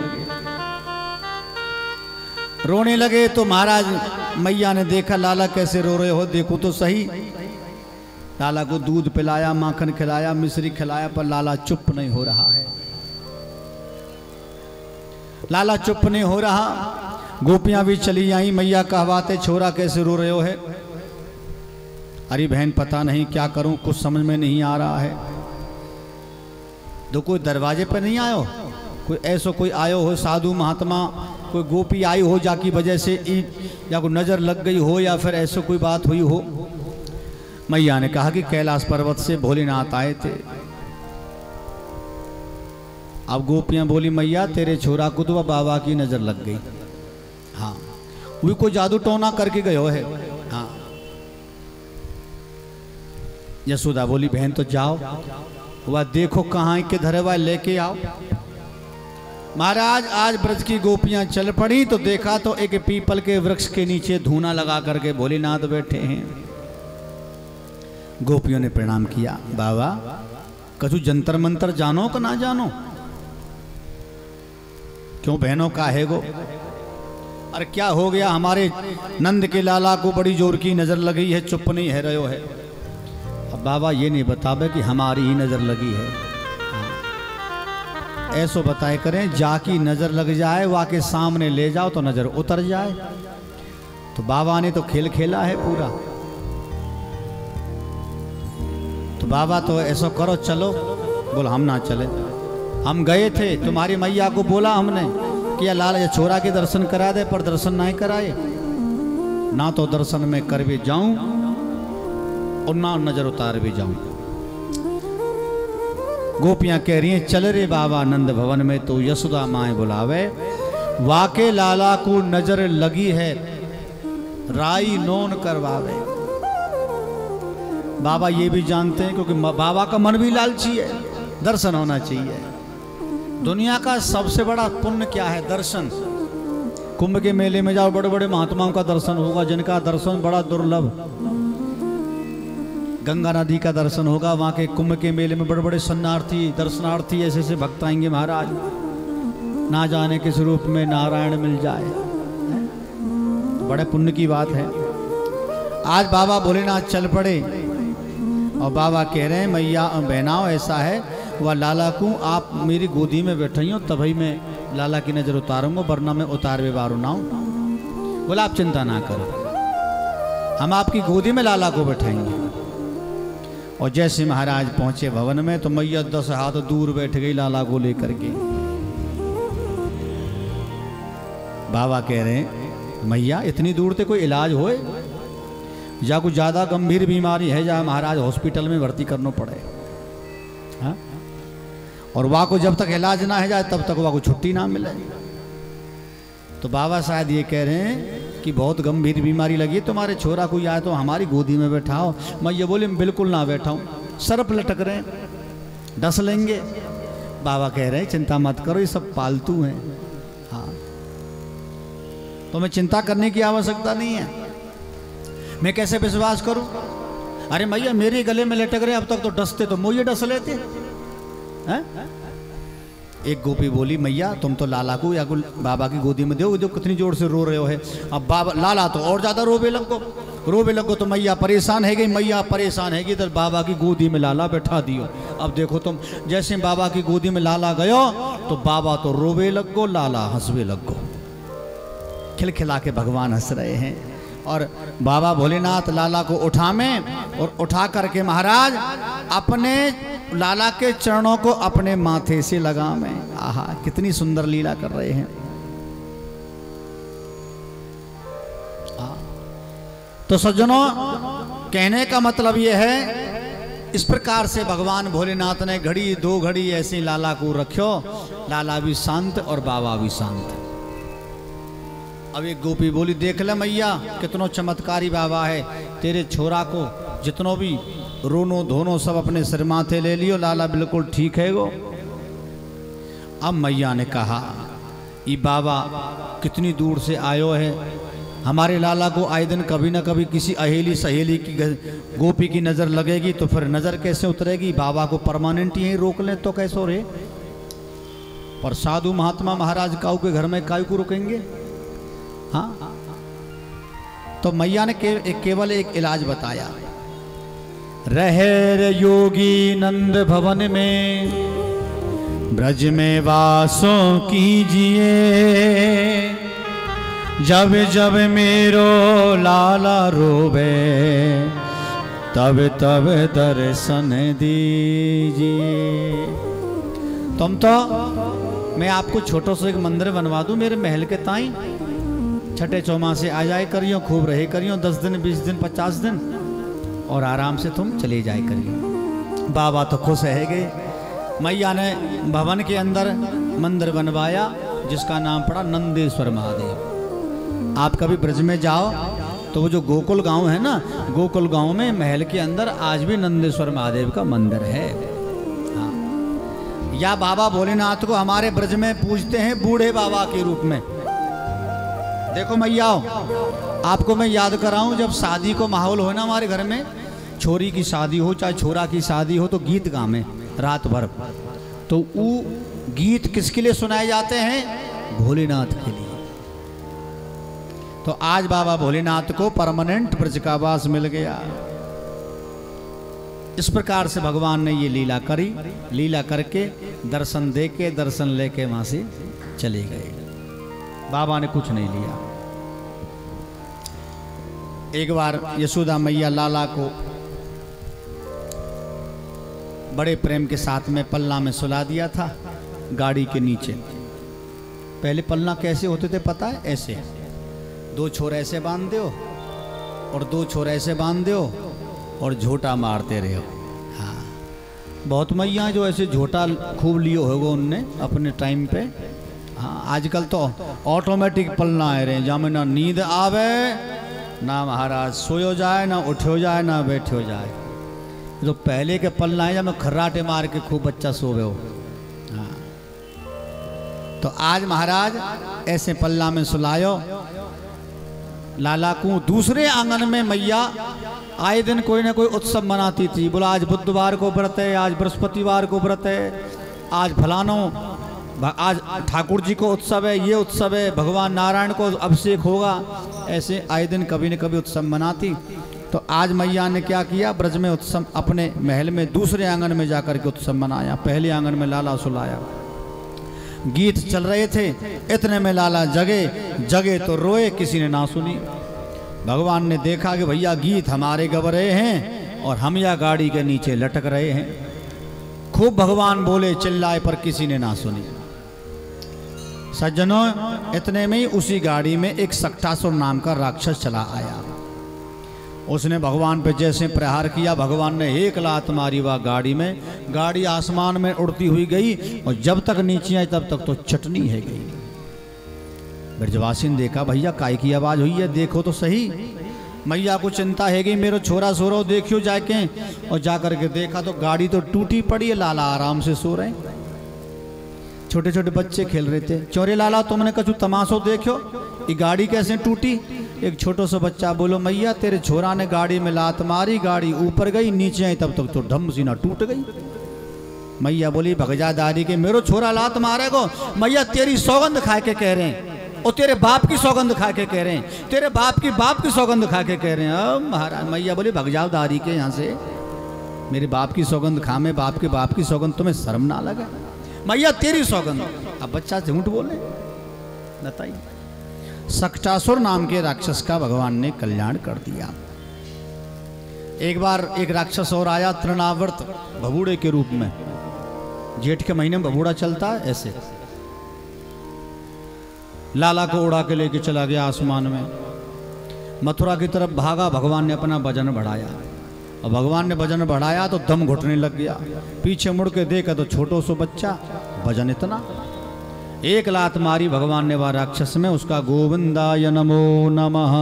रोने लगे तो महाराज मैया ने देखा लाला कैसे रो रहे हो, देखो तो सही। लाला को दूध पिलाया, माखन खिलाया, मिश्री खिलाया, पर लाला चुप नहीं हो रहा है। लाला चुप नहीं हो रहा। गोपियां भी चली आई, मैया कहवाते छोरा कैसे रो रहे हो है। अरे बहन पता नहीं क्या करूं, कुछ समझ में नहीं आ रहा है। तो कोई दरवाजे पर नहीं आयो, कोई ऐसा कोई आयो हो साधु महात्मा, कोई गोपी आई हो जाकी वजह से या कोई नजर लग गई हो, या फिर ऐसा कोई बात हुई हो। मैया ने कहा कि कैलाश पर्वत से भोलेनाथ आए थे। अब गोपियां बोली मैया तेरे छोरा को तो बाबा की नजर लग गई। हाँ वो कोई जादू टोना करके गयो है। हाँ यशोदा बोली बहन तो जाओ, वह देखो कहाँ के धरवा लेके आओ। महाराज आज ब्रज की गोपियां चल पड़ी तो देखा तो एक पीपल के वृक्ष के नीचे धूना लगा करके भोलेनाथ बैठे हैं। गोपियों ने प्रणाम किया। बाबा कछु जंतर मंतर जानो का ना जानो? क्यों बहनों का है गो? अरे क्या हो गया? हमारे नंद के लाला को बड़ी जोर की नजर लगी है, चुप नहीं है रहो है। अब बाबा ये नहीं बतावे कि हमारी ही नजर लगी है। ऐसो बताए करें जाकी नजर लग जाए, वहाँ के सामने ले जाओ तो नजर उतर जाए। तो बाबा ने तो खेल खेला है पूरा। तो बाबा तो ऐसा करो चलो। बोल हम ना चले, हम गए थे तुम्हारी मैया को बोला हमने कि या लाल या छोरा के दर्शन करा दे, पर दर्शन नहीं कराए। ना तो दर्शन में कर भी जाऊं और ना नजर उतार भी जाऊं। गोपियां कह रही हैं चल रे बाबा नंद भवन में तो यशोदा माए बुलावे। वाके लाला को नजर लगी है, राई नोन करवावे। बाबा ये भी जानते हैं क्योंकि बाबा का मन भी लालची है, दर्शन होना चाहिए। दुनिया का सबसे बड़ा पुण्य क्या है? दर्शन। कुंभ के मेले में जाओ, बड़े बड़े महात्माओं का दर्शन होगा, जिनका दर्शन बड़ा दुर्लभ। गंगा नदी का दर्शन होगा, वहाँ के कुंभ के मेले में बड़े बड़े शरणार्थी दर्शनार्थी ऐसे ऐसे भक्त आएंगे महाराज, ना जाने किस रूप में नारायण मिल जाए। बड़े पुण्य की बात है। आज बाबा भोलेनाथ चल पड़े और बाबा कह रहे हैं मैया बहनाओ ऐसा है, वह लाला को आप मेरी गोदी में बैठाई हो तभी मैं लाला की नज़र उतारूंगा, वरना मैं उतार वे बारू ना हूँ। बोला आप चिंता ना करो, हम आपकी गोदी में लाला को बैठाएंगे। और जैसे महाराज पहुंचे भवन में तो मैया 10 हाथ दूर बैठ गई लाला को लेकर के। बाबा कह रहे हैं मैया इतनी दूर से कोई इलाज होए, या कुछ ज्यादा गंभीर बीमारी है जहाँ महाराज हॉस्पिटल में भर्ती करना पड़े। हाँ? और वहाँ को जब तक इलाज ना हो जाए तब तक वहाँ को छुट्टी ना मिले। तो बाबा शायद ये कह रहे हैं कि बहुत गंभीर बीमारी लगी तुम्हारे छोरा को, या तो हमारी गोदी में बैठाओ। मैं ये बोले बिल्कुल ना बैठाऊं, सर्प लटक रहे हैं, डस लेंगे। बाबा कह रहे हैं चिंता मत करो, ये सब पालतू हैं। हाँ तो मैं चिंता करने की आवश्यकता नहीं है। मैं कैसे विश्वास करूं? अरे मैया मेरे गले में लटक रहे, अब तक तो डसते तो मुझे डस लेते हैं। एक गोपी बोली मैया तुम तो लाला को या बाबा की गोदी में दो, कितनी जोर से रो रहे हो है। अब बाबा लाला तो और ज्यादा रोबे लगो तो मैया परेशान है गई, मैया परेशान है गई तो बाबा की गोदी में लाला बैठा दियो। अब देखो तुम जैसे बाबा की गोदी में लाला गयो तो बाबा तो रोबे लगो, लाला हंसवे लगो। खिलखिला के भगवान हंस रहे हैं और बाबा भोलेनाथ लाला को उठा में और उठा करके महाराज अपने लाला के चरणों को अपने माथे से लगा में। आहा कितनी सुंदर लीला कर रहे हैं। तो सज्जनों कहने का मतलब यह है, इस प्रकार से भगवान भोलेनाथ ने घड़ी दो घड़ी ऐसे लाला को रखो, लाला भी शांत और बाबा भी शांत। अब एक गोपी बोली देख ले मैया कितनो चमत्कारी बाबा है, तेरे छोरा को जितनो भी रोनो धोनो सब अपने सिर माथे ले लियो, लाला बिल्कुल ठीक है गो। अब मैया ने कहा ये बाबा कितनी दूर से आयो है, हमारे लाला को आए दिन कभी ना कभी किसी अहेली सहेली की गोपी की नज़र लगेगी तो फिर नज़र कैसे उतरेगी, बाबा को परमानेंट यहीं रोक लें तो कैसे रे। पर साधु महात्मा महाराज काऊ के घर में काऊ को रुकेंगे। हाँ तो मैया ने केवल एक इलाज बताया, रहे योगी नंद भवन में ब्रज में वासों कीजिए, जब जब मेरो लाला रोवे तब तब दर्शन दीजिए। तुम तो मैं आपको छोटो से एक मंदिर बनवा दूं मेरे महल के ताई, छठे चौमा से आ जाए करियो, खूब रहे करियो 10 दिन 20 दिन 50 दिन और आराम से तुम चले जाए करियो। बाबा तो खुश है गए। मैया ने भवन के अंदर मंदिर बनवाया जिसका नाम पड़ा नंदेश्वर महादेव। आप कभी ब्रज में जाओ तो वो जो गोकुल गांव है ना, गोकुल गांव में महल के अंदर आज भी नंदेश्वर महादेव का मंदिर है। हाँ। या बाबा भोलेनाथ को हमारे ब्रज में पूजते हैं बूढ़े बाबा के रूप में। देखो मैया आपको मैं याद कराऊं, जब शादी को माहौल हो ना हमारे घर में, छोरी की शादी हो चाहे छोरा की शादी हो तो गीत गावे रात भर। तो वो गीत किसके लिए सुनाए जाते हैं? भोलेनाथ के लिए। तो आज बाबा भोलेनाथ को परमानेंट ब्रज का वास मिल गया। इस प्रकार से भगवान ने ये लीला करी, लीला करके दर्शन दे के दर्शन लेके वहां से चले गए। बाबा ने कुछ नहीं लिया। एक बार यशोदा मैया लाला को बड़े प्रेम के साथ में पल्ला में सुला दिया था गाड़ी के नीचे। पहले पल्ला कैसे होते थे पता है? ऐसे 2 छोर ऐसे बांध दो और 2 छोर ऐसे बांध दो और झोटा मारते रहो। हाँ बहुत मैया जो ऐसे झोटा खूब लियो होगा उनने अपने टाइम पे। हाँ आजकल तो ऑटोमेटिक पलना आ रहे हैं जहाँ में ना नींद आवे ना महाराज सोयो जाए ना उठो जाए ना बैठो जाए। तो पहले के पलना है जब में खर्राटे मार के खूब बच्चा सोवे हो। हाँ तो आज महाराज ऐसे पल्ला में सुलायो लाला को। दूसरे आंगन में मैया आए दिन कोई ना कोई उत्सव मनाती थी। बोला आज बुधवार को व्रत है, आज बृहस्पतिवार को व्रत है, आज फलानो, आज ठाकुर जी को उत्सव है, ये उत्सव है, भगवान नारायण को अभिषेक होगा। ऐसे आए दिन कभी न कभी उत्सव मनाती। तो आज मैया ने क्या किया, ब्रज में उत्सव अपने महल में दूसरे आंगन में जाकर के उत्सव मनाया। पहले आंगन में लाला सुलाया, गीत चल रहे थे, इतने में लाला जगे तो रोए, किसी ने ना सुनी। भगवान ने देखा कि भैया गीत हमारे गब रहे हैं और हम या गाड़ी के नीचे लटक रहे हैं। खूब भगवान बोले चिल्लाए पर किसी ने ना सुनी। सज्जनों इतने में ही उसी गाड़ी में एक सक्टासुर नाम का राक्षस चला आया। उसने भगवान पे जैसे प्रहार किया, भगवान ने एक लात मारी वह गाड़ी में। गाड़ी आसमान में उड़ती हुई गई और जब तक नीचे आई तब तक तो चटनी है गई। ब्रजवासी ने देखा भैया काय की आवाज हुई है, देखो तो सही। मैया को चिंता है गई, मेरे छोरा सो रहो, देखियो जाके। और जाकर के देखा तो गाड़ी तो टूटी पड़ी है, लाला आराम से सो रहे। छोटे छोटे बच्चे खेल रहे थे। चोरे लाला तुमने कछु तमाशो देखो, ये गाड़ी कैसे टूटी? एक छोटो सा बच्चा बोलो मैया तेरे छोरा ने गाड़ी में लात मारी, गाड़ी ऊपर गई, नीचे आई तब तक तो धम सीना टूट गई। मैया बोली भगजा दादी के मेरो छोरा लात मारेगो। मैया तेरी सौगंध खा के कह रहे हैं, और तेरे बाप की सौगंध खा के कह रहे हैं, तेरे बाप की सौगंध खा के कह रहे हैं। अब महाराज मैया बोली भग जाओ दादी के यहाँ से, मेरे बाप की सौगंध खा में बाप की सौगंध, तुम्हें शर्म ना लगे? मैया तेरी सौगंध। अब बच्चा झूठ बोले बताइए। सक्टासुर नाम के राक्षस का भगवान ने कल्याण कर दिया। एक बार एक राक्षस और आया तृणावर्त भबूड़े के रूप में। जेठ के महीने में भबूड़ा चलता है ऐसे, लाला को उड़ा के लेके चला गया आसमान में। मथुरा की तरफ भागा, भगवान ने अपना वजन बढ़ाया, और भगवान ने वजन बढ़ाया तो दम घुटने लग गया। पीछे मुड़ के देखा तो छोटो सो बच्चा, वजन इतना। एक लात मारी भगवान ने वह राक्षस में, उसका गोविंदाय नमो नमः।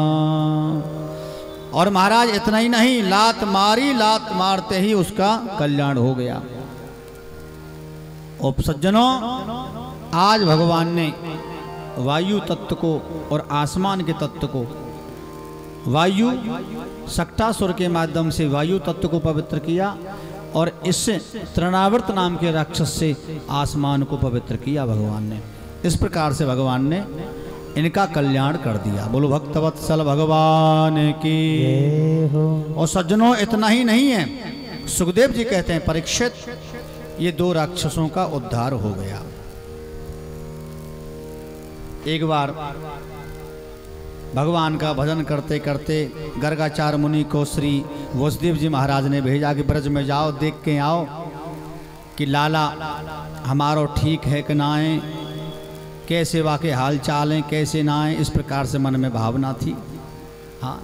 और महाराज इतना ही नहीं, लात मारी, लात मारते ही उसका कल्याण हो गया। और सज्जनों आज भगवान ने वायु तत्व को और आसमान के तत्व को, वायु सक्टासुर के माध्यम से वायु तत्व को पवित्र किया, और इससे तृणावर्त नाम के राक्षस से आसमान को पवित्र किया भगवान ने। इस प्रकार से भगवान ने इनका कल्याण कर दिया। बोलो भक्तवत्सल भगवान की। और सज्जनों इतना ही नहीं है, सुखदेव जी कहते हैं परीक्षित ये दो राक्षसों का उद्धार हो गया। एक बार भगवान का भजन करते करते गर्गाचार्य मुनि को श्री वसुदेव जी महाराज ने भेजा कि ब्रज में जाओ, देख के आओ कि लाला हमारो ठीक है कि ना है, कैसे वाके हाल चाल हैं, कैसे ना है। इस प्रकार से मन में भावना थी। हाँ,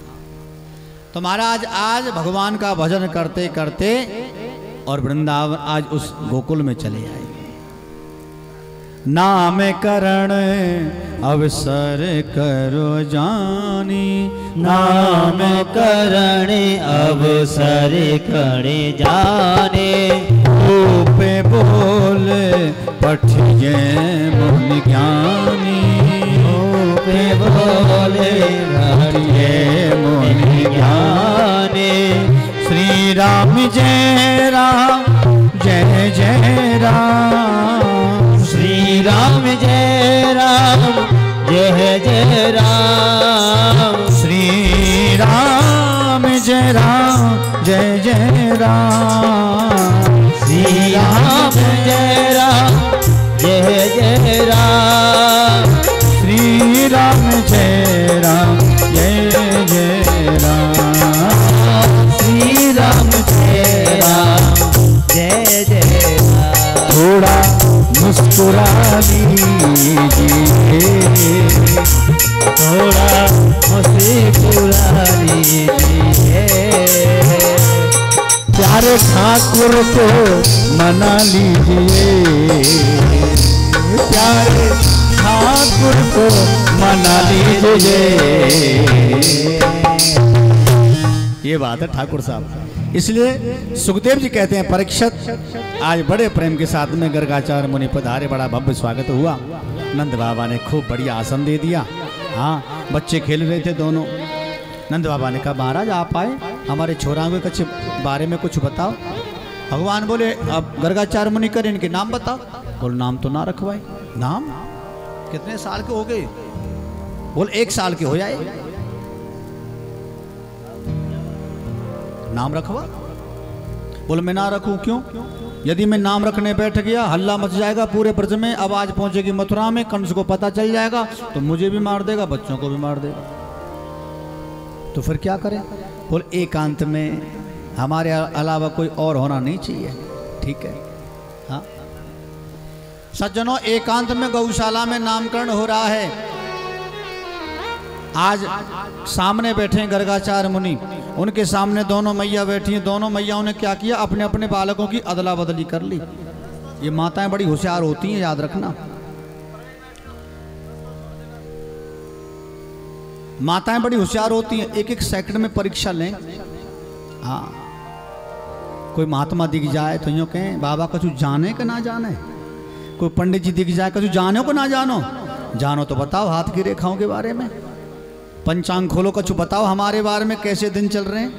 तो महाराज आज भगवान का भजन करते करते और वृंदावन आज उस गोकुल में चले आए। नाम करण अवसर करो जानी, नाम करण अवसर करे जाने। पे बोल पठिए मुनि ज्ञानी, पे बोले पठिए मुनि ज्ञानी। श्री राम जय राम जय जय राम, श्री राम जय राम जय जय राम, श्री राम जय राम जय जय राम, श्री राम जय राम जय जय राम, श्री राम जय राम जय जय राम, श्री राम जय राम जय जय राम। थोड़ा मुस्कुरा लीजिए, थोड़ा मुस्कुरा लीजिए, प्यारे ठाकुर को मना लीजिए, प्यारे ठाकुर को मना लीजिए। ये बात है ठाकुर साहब। इसलिए सुखदेव जी कहते हैं परीक्षित आज बड़े प्रेम के साथ में गर्गाचार्य मुनि पधारे, बड़ा भव्य स्वागत हुआ। नंद बाबा ने खूब बढ़िया आसन दे दिया। हाँ, बच्चे खेल रहे थे दोनों। नंद बाबा ने कहा महाराज आप आए, हमारे छोरा के कुछ बारे में कुछ बताओ। भगवान बोले अब गर्गाचार्य मुनि कर इनके नाम बताओ। बोल नाम तो ना रखवाए। नाम कितने साल के हो गए? बोल 1 साल के हो जाए, नाम रखवा। बोल मैं ना रखूं क्यों? यदि मैं नाम रखने बैठ गया हल्ला मच जाएगा पूरे ब्रज में, आवाज पहुंचेगी मथुरा में, कंस को पता चल जाएगा तो मुझे भी मार देगा, बच्चों को भी मार देगा, तो फिर क्या करें? बोल एकांत में हमारे अलावा कोई और होना नहीं चाहिए। ठीक है। हाँ सज्जनों, एकांत में गौशाला में नामकरण हो रहा है। आज सामने बैठे हैं गर्गाचार्य मुनि, उनके सामने दोनों मैया बैठी हैं। दोनों मैयाओं ने क्या किया? अपने अपने बालकों की अदला बदली कर ली। ये माताएं बड़ी होशियार होती हैं, याद रखना। माताएं बड़ी होशियार होती हैं, एक एक सेकंड में परीक्षा लें। हाँ, कोई महात्मा दिख जाए तो यूँ कहें बाबा कछु जाने का ना जाने, कोई पंडित जी दिख जाए कछु जानो को ना जानो, जानो तो बताओ हाथ की रेखाओं के बारे में। पंचांग खोलो कछु बताओ हमारे बारे में कैसे दिन चल रहे हैं।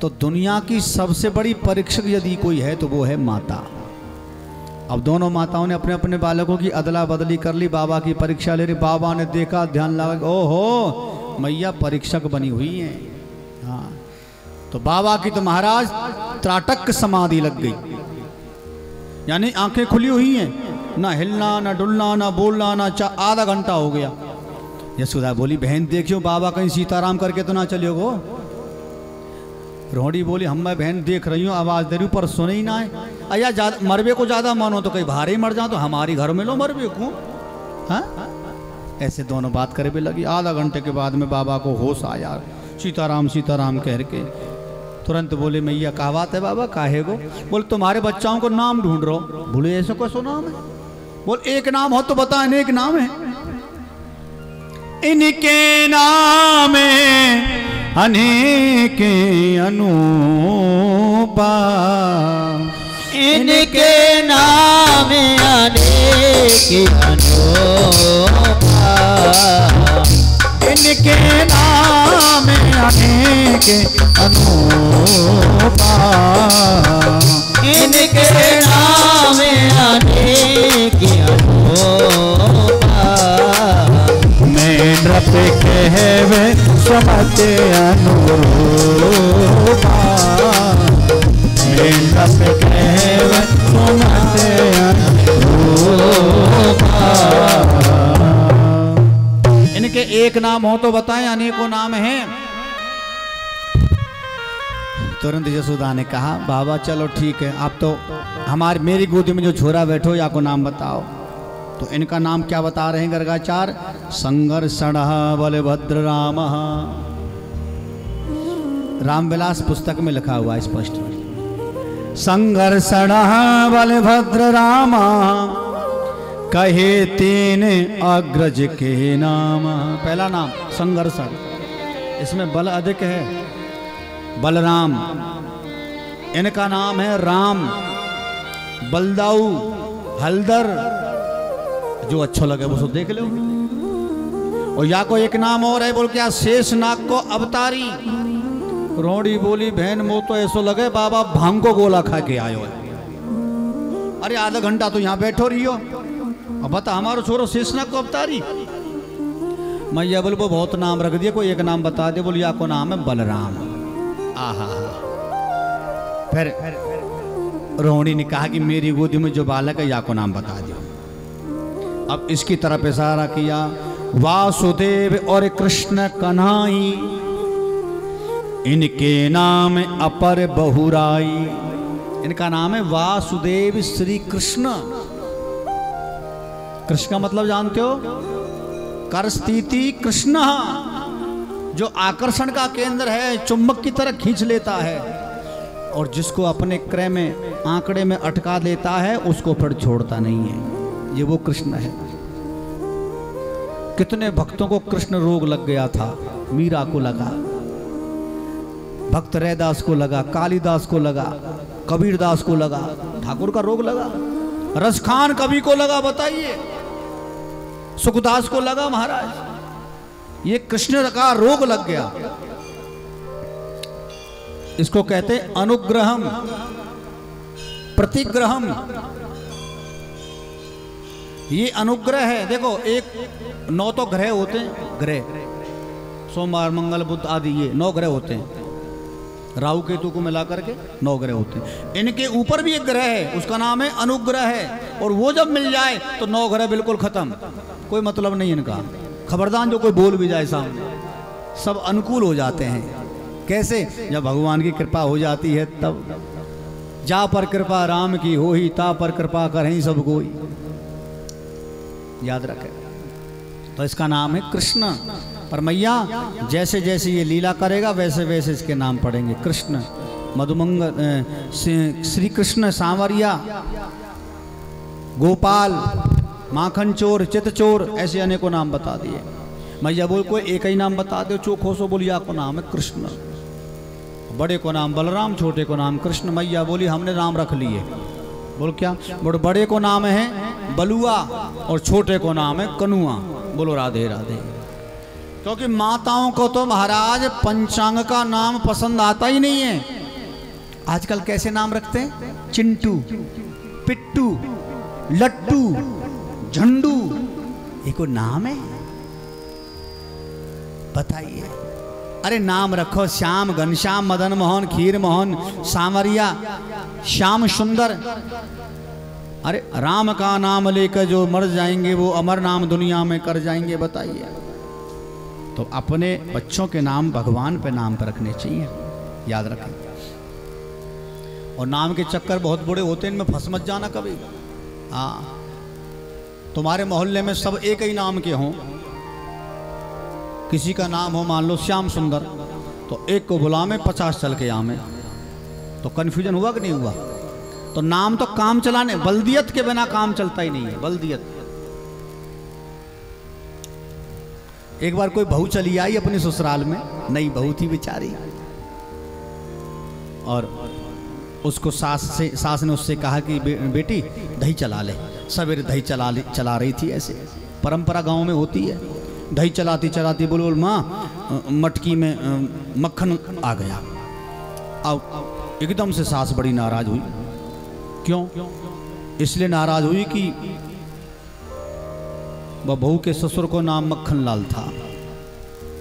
तो दुनिया की सबसे बड़ी परीक्षक यदि कोई है तो वो है माता। अब दोनों माताओं ने अपने अपने बालकों की अदला बदली कर ली, बाबा की परीक्षा ले रही। बाबा ने देखा, ध्यान लगा, ओहो मैया परीक्षक बनी हुई है। हाँ, तो बाबा की तो महाराज त्राटक समाधि लग गई, यानी आंखें खुली हुई हैं, ना हिलना ना डुलना ना बोलना ना आधा घंटा हो गया। यशोदा बोली बहन देखियो बाबा कहीं सीताराम करके तो ना चलियो गो। रोड़ी बोली हम मैं बहन देख रही हूँ, आवाज दे रही हूँ पर सुने ही ना है। अया मरबे को ज्यादा मानो तो कहीं भारी मर जाओ तो हमारी घर में लो मरबे को। हाँ ऐसे दोनों बात करे भी लगी। आधा घंटे के बाद में बाबा को होश आया, सीताराम सीताराम कह के तुरंत बोले मैया क्या बात है बाबा काहे गो। बोले तुम्हारे बच्चाओं को नाम ढूंढ रहा हूं। बोले ऐसा कैसा नाम है। बोल एक नाम हो तो बता, एक नाम है। इनके नाम अनेक अनूपा, इनके नाम अनेक अनूपा, इनके नाम अनेक अनूपा, इनके नाम अनेक अनूपा। मैं नृप कहवे समत अनुरूपा, मैं नृप कहवे समत अनुरूपा। इनके एक नाम हो तो बताएं, अनेकों नाम हैं। तुरंत यशोदा ने कहा बाबा चलो ठीक है, आप तो मेरी गोदी में जो छोरा बैठो या को नाम बताओ। तो इनका नाम क्या बता रहे हैं गर्गाचार्य। संघर्षण बलभद्र राम, रामविलास पुस्तक में लिखा हुआ है स्पष्ट। संघर्षण बलभद्र राम, कहे तीन अग्रज के नाम। पहला नाम संघर्षण, इसमें बल अधिक है, बलराम। इनका नाम है राम, बलदाऊ, हलदर, जो अच्छा लगे वो सब देख लो। और या को एक नाम और है, बोल क्या शेषनाग को अवतारी। रोड़ी बोली बहन मो तो ऐसा लगे बाबा भांग को गोला खा के आयो है। अरे आधा घंटा तो यहाँ बैठो रहियो, अब बता हमारो छोरो शेषनाग को अवतारी। मैया बोल वो बहुत नाम रख दिए, कोई एक नाम बता दे। बोल या को नाम है बलराम। आहा, फिर रोहिणी ने कहा कि मेरी गोदी में जो बालक है या को नाम बता दो। अब इसकी तरफ इशारा किया, वासुदेव और कृष्ण कन्हाई, इनके नाम अपर बहुराई। इनका नाम है वासुदेव श्री कृष्ण। कृष्ण का मतलब जानते हो, करस्थिति कृष्ण, जो आकर्षण का केंद्र है, चुंबक की तरह खींच लेता है और जिसको अपने क्रय में आंकड़े में अटका लेता है उसको फिर छोड़ता नहीं है। ये वो कृष्ण है। कितने भक्तों को कृष्ण रोग लग गया था। मीरा को लगा, भक्त रैदास को लगा, कालिदास को लगा, कबीरदास को लगा, ठाकुर का रोग लगा, रसखान कवि को लगा, बताइए, सुखदास को लगा। महाराज ये कृष्ण का रोग लग गया। इसको कहते अनुग्रहम प्रतिग्रहम। ये अनुग्रह है। देखो एक 9 तो ग्रह होते हैं, ग्रह सोमवार मंगल बुध आदि, ये 9 ग्रह होते हैं। राहु केतु को मिला करके 9 ग्रह होते हैं। इनके ऊपर भी एक ग्रह है, उसका नाम है अनुग्रह है। और वो जब मिल जाए तो 9 ग्रह बिल्कुल खत्म, कोई मतलब नहीं इनका। खबरदार जो कोई बोल भी जाए सामने, सब अनुकूल हो जाते हैं। कैसे? जब भगवान की कृपा हो जाती है तब। जा पर कृपा राम की हो ही, ता पर कृपा करें सब कोई। याद रखें। तो इसका नाम है कृष्ण। पर मैया जैसे जैसे ये लीला करेगा वैसे वैसे इसके नाम पड़ेंगे। कृष्ण, मधुमंगल, श्री कृष्ण, सांवरिया, गोपाल, माखन चोर, चित चोर, ऐसे अनेकों नाम बता दिए। मैया बोल कोई एक ही नाम बता दो चोखो सो। बोलिया को नाम है कृष्ण। बड़े को नाम बलराम, छोटे को नाम कृष्ण। मैया बोली हमने नाम रख लिए। बोल क्या? बोल बड़े को नाम है बलुआ और छोटे को नाम है कनुआ। बोलो राधे राधे। क्योंकि माताओं को तो महाराज पंचांग का नाम पसंद आता ही नहीं है। आजकल कैसे नाम रखते हैं? चिंटू, पिट्टू, लट्टू, झंडू, ये कोई नाम है? बताइए। अरे नाम रखो श्याम, घनश्याम, मदन मोहन, खीर मोहन, सांवरिया, श्याम सुंदर। अरे राम का नाम लेकर जो मर जाएंगे वो अमर नाम दुनिया में कर जाएंगे। बताइए। तो अपने बच्चों के नाम भगवान पे नाम पर रखने चाहिए, याद रखें। और नाम के चक्कर बहुत बड़े होते हैं, इनमें फंस मत जाना कभी। हाँ, तुम्हारे मोहल्ले में सब एक ही नाम के हों, किसी का नाम हो मान लो श्याम सुंदर, तो एक को बुला में 50 चल के आमे, तो कन्फ्यूजन हुआ कि नहीं हुआ? तो नाम तो काम चलाने, बल्दियत के बिना काम चलता ही नहीं है। बल्दियत। एक बार कोई बहू चली आई अपने ससुराल में, नई बहू थी बेचारी, और उसको सास ने उससे कहा कि बेटी दही चला ले। सवेरे दही चला रही थी, ऐसे परंपरा गांव में होती है। दही चलाती चलाती बोल माँ मटकी में मक्खन आ गया। अब एकदम से सास बड़ी नाराज हुई। क्यों? इसलिए नाराज हुई कि वह बहू के ससुर को नाम मक्खन लाल था।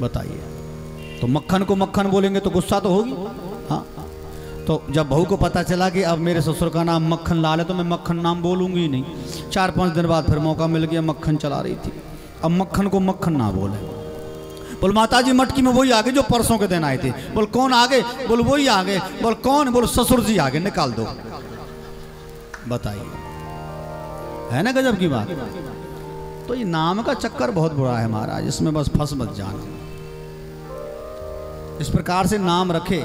बताइए। तो मक्खन को मक्खन बोलेंगे तो गुस्सा तो होगी। हाँ, तो जब बहू को पता चला कि अब मेरे ससुर का नाम मक्खन लाल है तो मैं मक्खन नाम बोलूंगी ही नहीं। 4-5 दिन बाद फिर मौका मिल गया, मक्खन चला रही थी। अब मक्खन को मक्खन ना बोले। बोल माता जी मटकी में वही आगे जो परसों के दिन आए थे। बोल कौन आगे? बोल वही आगे। बोल कौन? बोल ससुर जी आगे, निकाल दो। बताइए, है ना गजब की बात। तो ये नाम का चक्कर बहुत बुरा है महाराज, इसमें बस फंस मत जाना। इस प्रकार से नाम रखे,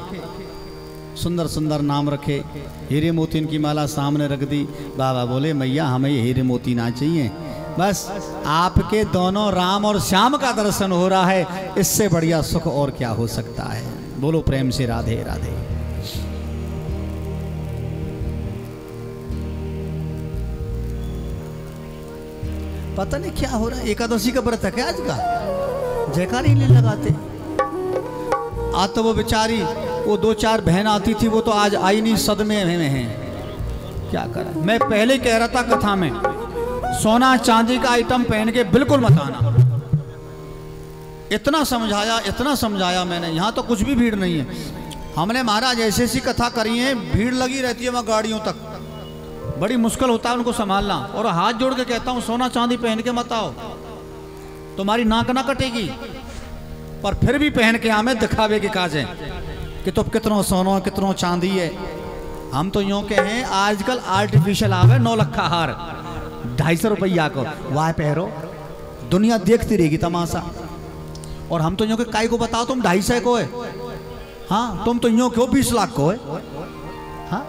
सुंदर सुंदर नाम रखे। हीरे मोती की माला सामने रख दी, बाबा बोले मैया हमें ये हीरे मोती ना चाहिए, बस आपके दोनों राम और श्याम का दर्शन हो रहा है, इससे बढ़िया सुख और क्या हो सकता है। बोलो प्रेम से राधे राधे। पता नहीं क्या हो रहा है, एकादशी का व्रत है क्या आज का? जयकारी नहीं लगाते। आज तो वो बेचारी, वो 2-4 बहन आती थी, वो तो आज आई नहीं, सदमे में है। क्या करा? मैं पहले कह रहा था कथा में, सोना चांदी का आइटम पहन के बिल्कुल मत आना। इतना समझाया मैंने। यहाँ तो कुछ भी भीड़ नहीं है। हमने महाराज ऐसी कथा करी है, भीड़ लगी रहती है वहाँ गाड़ियों तक, बड़ी मुश्किल होता है उनको संभालना। और हाथ जोड़ के कहता हूँ सोना चांदी पहन के मत आओ, तुम्हारी नाक ना कटेगी। पर फिर भी पहन के हमें दिखावे के काज है कि तुम कितनों सोना कितनों चांदी है। हम तो यूं के हैं, आजकल आर्टिफिशियल आवे 9 लख हार 250 रुपया को, वाह पहरो, दुनिया देखती रहेगी तमाशा। और हम तो यूं के काई को बताओ तुम 250 को है। हाँ, तुम तो यूं क्यों 20 लाख को है। हाँ,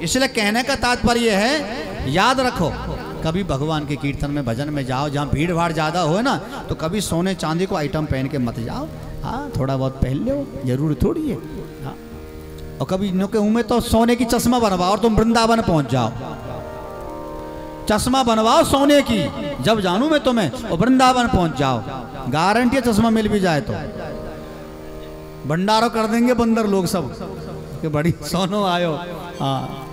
इसलिए कहने का तात्पर्य है, याद रखो कभी भगवान के कीर्तन में भजन में जाओ जहाँ भीड़ भाड़ ज्यादा हो ना, तो कभी सोने चांदी को आइटम पहन के मत जाओ। हाँ, थोड़ा बहुत पहन लो, जरूरी थोड़ी है। हाँ, और कभी इन के मुंह में तो सोने की चश्मा बनवाओ और तुम वृंदावन पहुंच जाओ। चश्मा बनवाओ सोने की, जब जानू मैं तुम्हें, और वृंदावन पहुंच जाओ, गारंटी है चश्मा मिल भी जाए तो। भंडारो कर देंगे बंदर लोग सब कि बड़ी सोनो आयो। हाँ,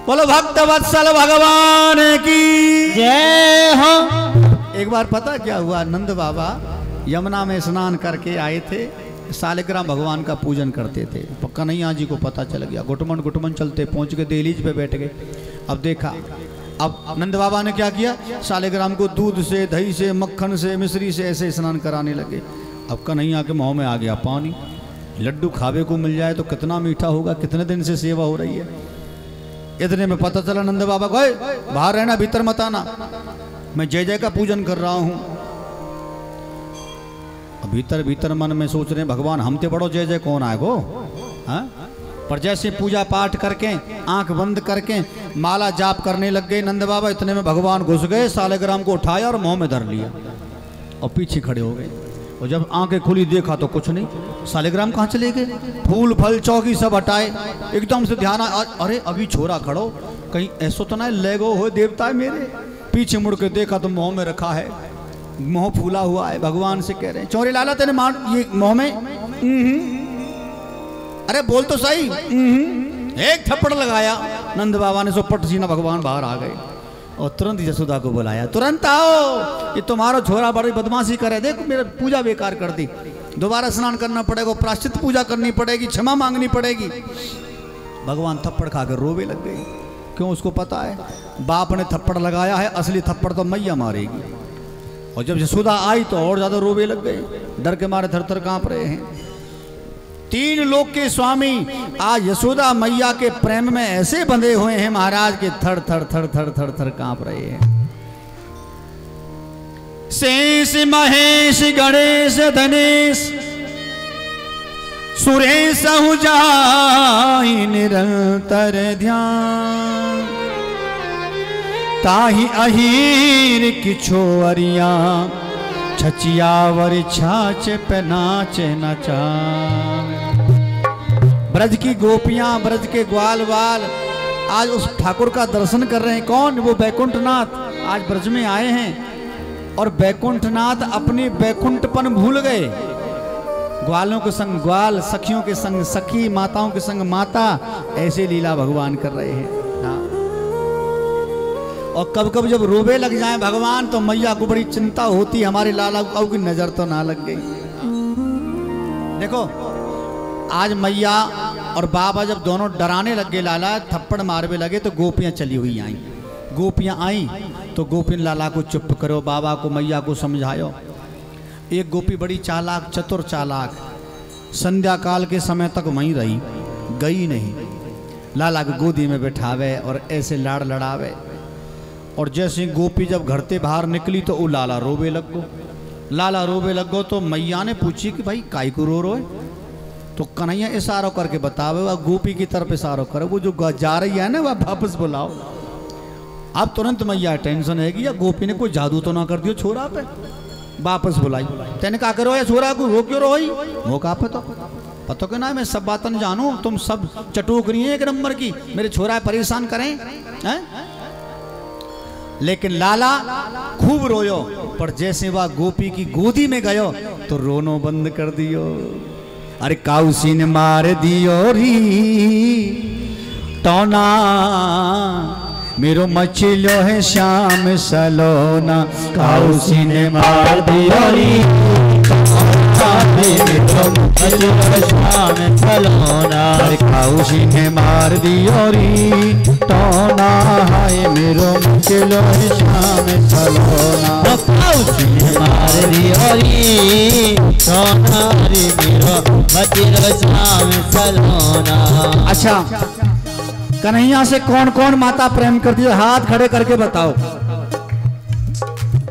बोलो भक्त वत्सल भगवान की जय हो। एक बार पता क्या हुआ, नंद बाबा यमुना में स्नान करके आए थे, सालिग्राम भगवान का पूजन करते थे। कन्हैया जी को पता चल गया, गुटमन चलते पहुंच के दहलीज पे बैठ गए। अब देखा, अब नंद बाबा ने क्या किया, सालिग्राम को दूध से, दही से, मक्खन से, मिश्री से ऐसे स्नान कराने लगे। अब कन्हैया के मुंह में आ गया पानी। लड्डू खावे को मिल जाए तो कितना मीठा होगा, कितने दिन से सेवा हो रही है। इतने में पता चला नंद बाबा को, बाहर रहना, भीतर मत आना, मैं जय जय का पूजन कर रहा हूं। भीतर मन में सोच रहे भगवान हम ते बड़ो जय जय कौन आएगो। हाँ, पर जैसे पूजा पाठ करके आंख बंद करके माला जाप करने लग गए नंद बाबा, इतने में भगवान घुस गए, सालिग्राम को उठाया और मुंह में धर लिया और पीछे खड़े हो गए। और जब आंखें खुली देखा तो कुछ नहीं, सालिग्राम कहाँ चले गए, फूल फल चौकी सब हटाए। एकदम से ध्यान, अरे अभी छोरा खड़ो, कहीं ऐसो तो ना ले गो हो देवता मेरे, पीछे मुड़ के देखा तो मुंह में रखा है, मुंह फूला हुआ है। भगवान से कह रहे हैं चौरे लाला तेने मार ये मुंह में, अरे बोल तो सही। एक थप्पड़ लगाया नंद बाबा ने, सो पट सीना भगवान बाहर आ गए और तुरंत यशोदा को बुलाया, तुरंत आओ, ये तुम्हारा छोरा बड़ी बदमाशी करे, देखो मेरा पूजा बेकार कर दी, दोबारा स्नान करना पड़ेगा, प्रायश्चित पूजा करनी पड़ेगी, क्षमा मांगनी पड़ेगी। भगवान थप्पड़ खाकर रोवे लग गए। क्यों? उसको पता है बाप ने थप्पड़ लगाया है, असली थप्पड़ तो मैया मारेगी। और जब यशोदा आई तो और ज्यादा रोवे लग गए, डर के मारे थर थर कांप रहे हैं। 3 लोक के स्वामी आज यशोदा मैया के प्रेम में ऐसे बंधे हुए हैं महाराज के थर थर थर थर थर थर कांप रहे हैं। शेष महेश गणेश धनेश सुरेश जाई निरंतर ध्यान, ताही अहीर किछो अरिया छचियावर छाछ पे नाचे नचा। ब्रज की गोपियां, ब्रज के ग्वाल वाल आज उस ठाकुर का दर्शन कर रहे हैं। कौन? वो बैकुंठनाथ आज ब्रज में आए हैं और बैकुंठनाथ अपने बैकुंठपन भूल गए। ग्वालों के संग ग्वाल, सखियों के संग सखी, माताओं के संग माता, ऐसे लीला भगवान कर रहे हैं। हाँ। और कब कब जब रोवे लग जाएं भगवान तो मैया को बड़ी चिंता होती, हमारे लाला की नजर तो ना लग गई। देखो आज मैया और बाबा जब दोनों डराने लग गए, लाला थप्पड़ मारवे लगे, तो गोपियां चली हुई आई। गोपियां आई तो गोपी लाला को चुप करो, बाबा को मैया को समझायो। एक गोपी बड़ी चालाक, चतुर चालाक, संध्या काल के समय तक वहीं रही, गई नहीं। लाला को गोदी में बैठावे और ऐसे लाड़ लड़ावे। और जैसे गोपी जब घर से बाहर निकली तो वो लाला रोवे लग गो। लाला रोवे लग गो तो मैया ने पूछी कि भाई काई को रो रोए? तो कन्हैया इशारों करके बतावे, वह गोपी की तरफ इशारों करे, वो जो जा रही है ना वह वापस बुलाओ। अब तुरंत मैया टेंशन है कि या गोपी ने कोई जादू तो ना कर दियो छोरा पे, वापस बुलाई। तेने कहा करो या छोरा को रो क्यों रोई? वो कहा पता क्यों ना, मैं सब बातन जानू, तुम सब चटोकरी है एक नंबर की, मेरे छोरा परेशान करें हैं? लेकिन लाला खूब रोयो, पर जैसे वह गोपी की गोदी में गयो तो रोनो बंद कर दियो। अरे काउसी ने मार दियो री टोना, मेरो मछलियो है श्याम सलोना, काउसी ने मार दियो री श्याम सलोना, काउसी ने मार दियो री टोना, हाय मेरो मछलियो है श्याम सलोना, काउसी ने मार दियो री टोना, रे मेरो मछलियो श्याम सलोना। अच्छा, कन्हैया से कौन कौन माता प्रेम करती है? हाथ खड़े करके बताओ।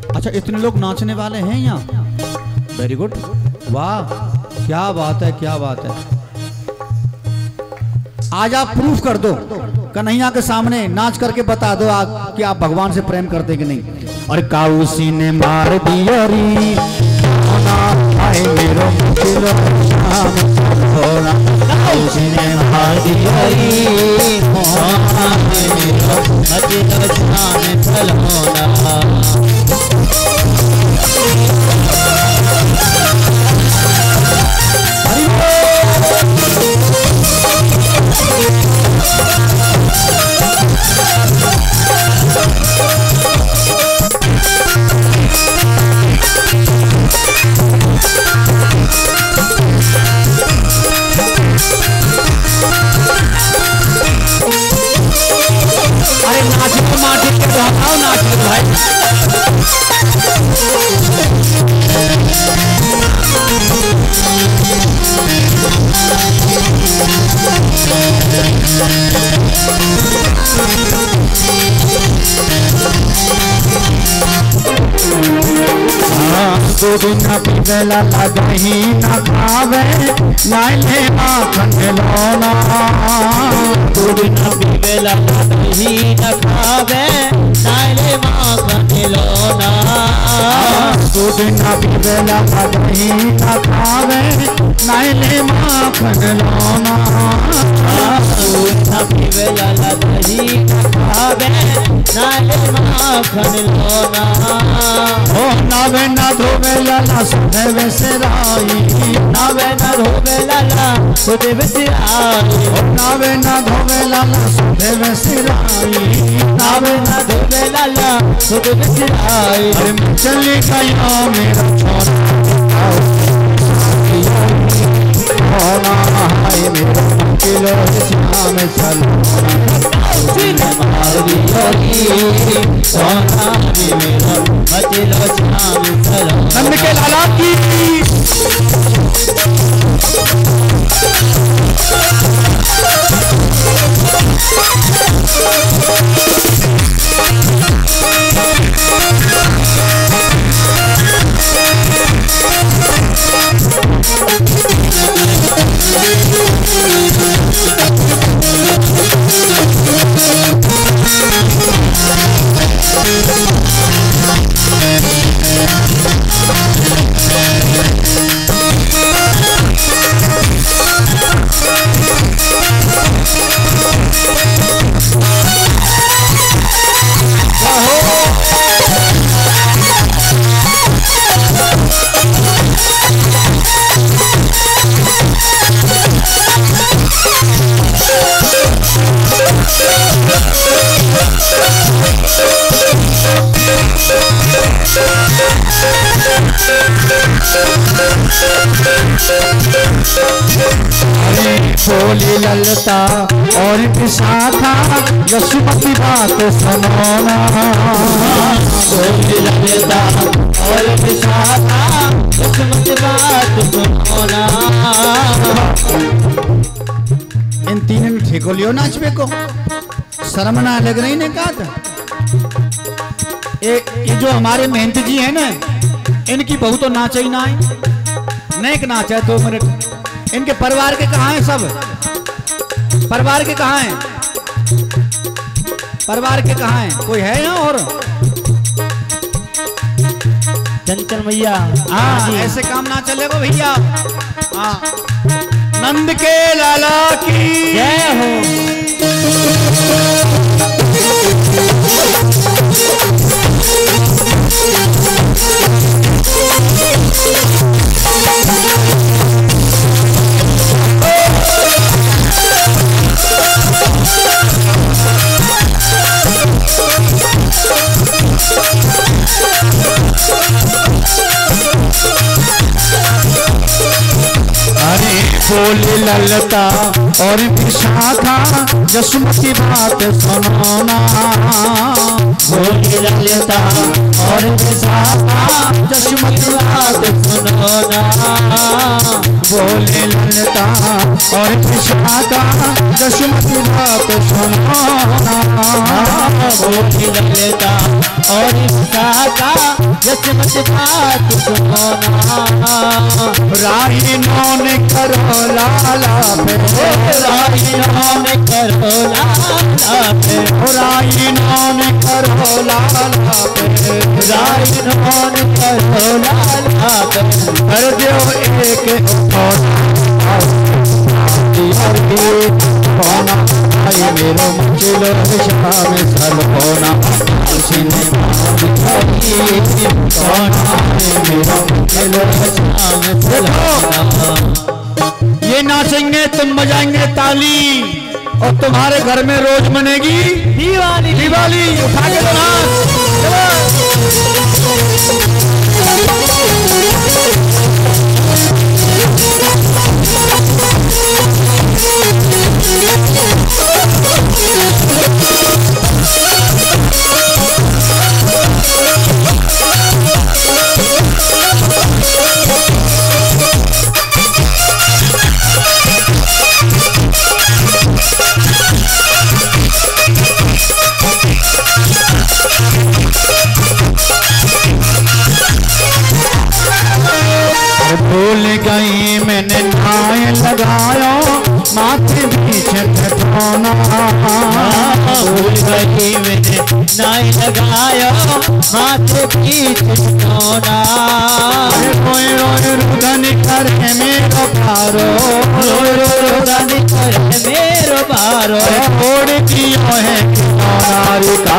अच्छा, इतने लोग नाचने वाले हैं यहाँ, वेरी गुड, वाह क्या बात है, क्या बात है। आज आप प्रूफ कर दो, कन्हैया के सामने नाच करके बता दो आप कि आप भगवान से प्रेम करते कि नहीं। और काउसी ने मार दिया री आए मेरो श्याम सलोना, काउसी ने मार दिया री श्याम सलोना। अरे नाच तो माटी के बताओ, नाच के भाई। दो दिन पीवेला लगही न खावे, लाइले माखन लोना, दो दिन पीवेला लगही न खावे, लाइले माखन लोना, दो दिन पीवेला लगही न खावे, लाइले माखन लोना, दो दिन पीवेला लगही न खावे, नाले माखन लोना ओ नावे ना धोवे लाला सुधे वैसराई नावे न धोवे लाला सुधे वैसराई नावे ना धोवे लाला सुधे वैसराई नावे न धोवे लाला सुधे वैसराई अरे चली गया मेरा छोरा हाय मेरा किलो श्याम चलो मार दियोगी सोना भी मेरा मचलो श्याम चलो नंद के लाला की बोली ललता और विशाखा यशुमती बात सुनोना बोली ललता और विशाखा यशुमती बात सुनोना इन तीन ठेको लियो नाचबे को शर्म ना लग रही ने कहा था ये जो हमारे मेहनत जी है ना इनकी बहू तो नाच ही ना है नहीं नाचा 2 मिनट इनके परिवार के कहाँ हैं सब परिवार के कहाँ हैं परिवार के कहाँ हैं कोई है यहाँ और चंचल भैया हाँ ऐसे काम ना चलेगा भैया हाँ नंद के लाला की जय हो बोली ललता और विशाखा यशुमती बात सुनोना बोली ललता और विशाखा यशुमती बात सुनोना बोली ललता और विशाखा यशुमती बात सुनोना बोली ललता और विशाखा यशुमती बात सुनोना राही नौने करो लाला पे राही नौने करो लाला पे राही नौने करो लाला पे राही नौने करो लाला पे कर दो एक होना आए मेरो मुझलो शाम सलोना सीने मेरो मुझलो शाम सलोना ये नाचेंगे तुम बजाएंगे ताली और तुम्हारे घर में रोज मनेगी दिवाली दिवाली उठा के तो नाच भूल गई मैंने नाय लगाया माथे पीछे ठठोना भूल गई मैंने नाय लगाया माथे पीछे ठठोना रोए रोए रुदन करे मेरो पारो रोए रोए रुदन करे मेरो पारो छोड़ दियो है नारी का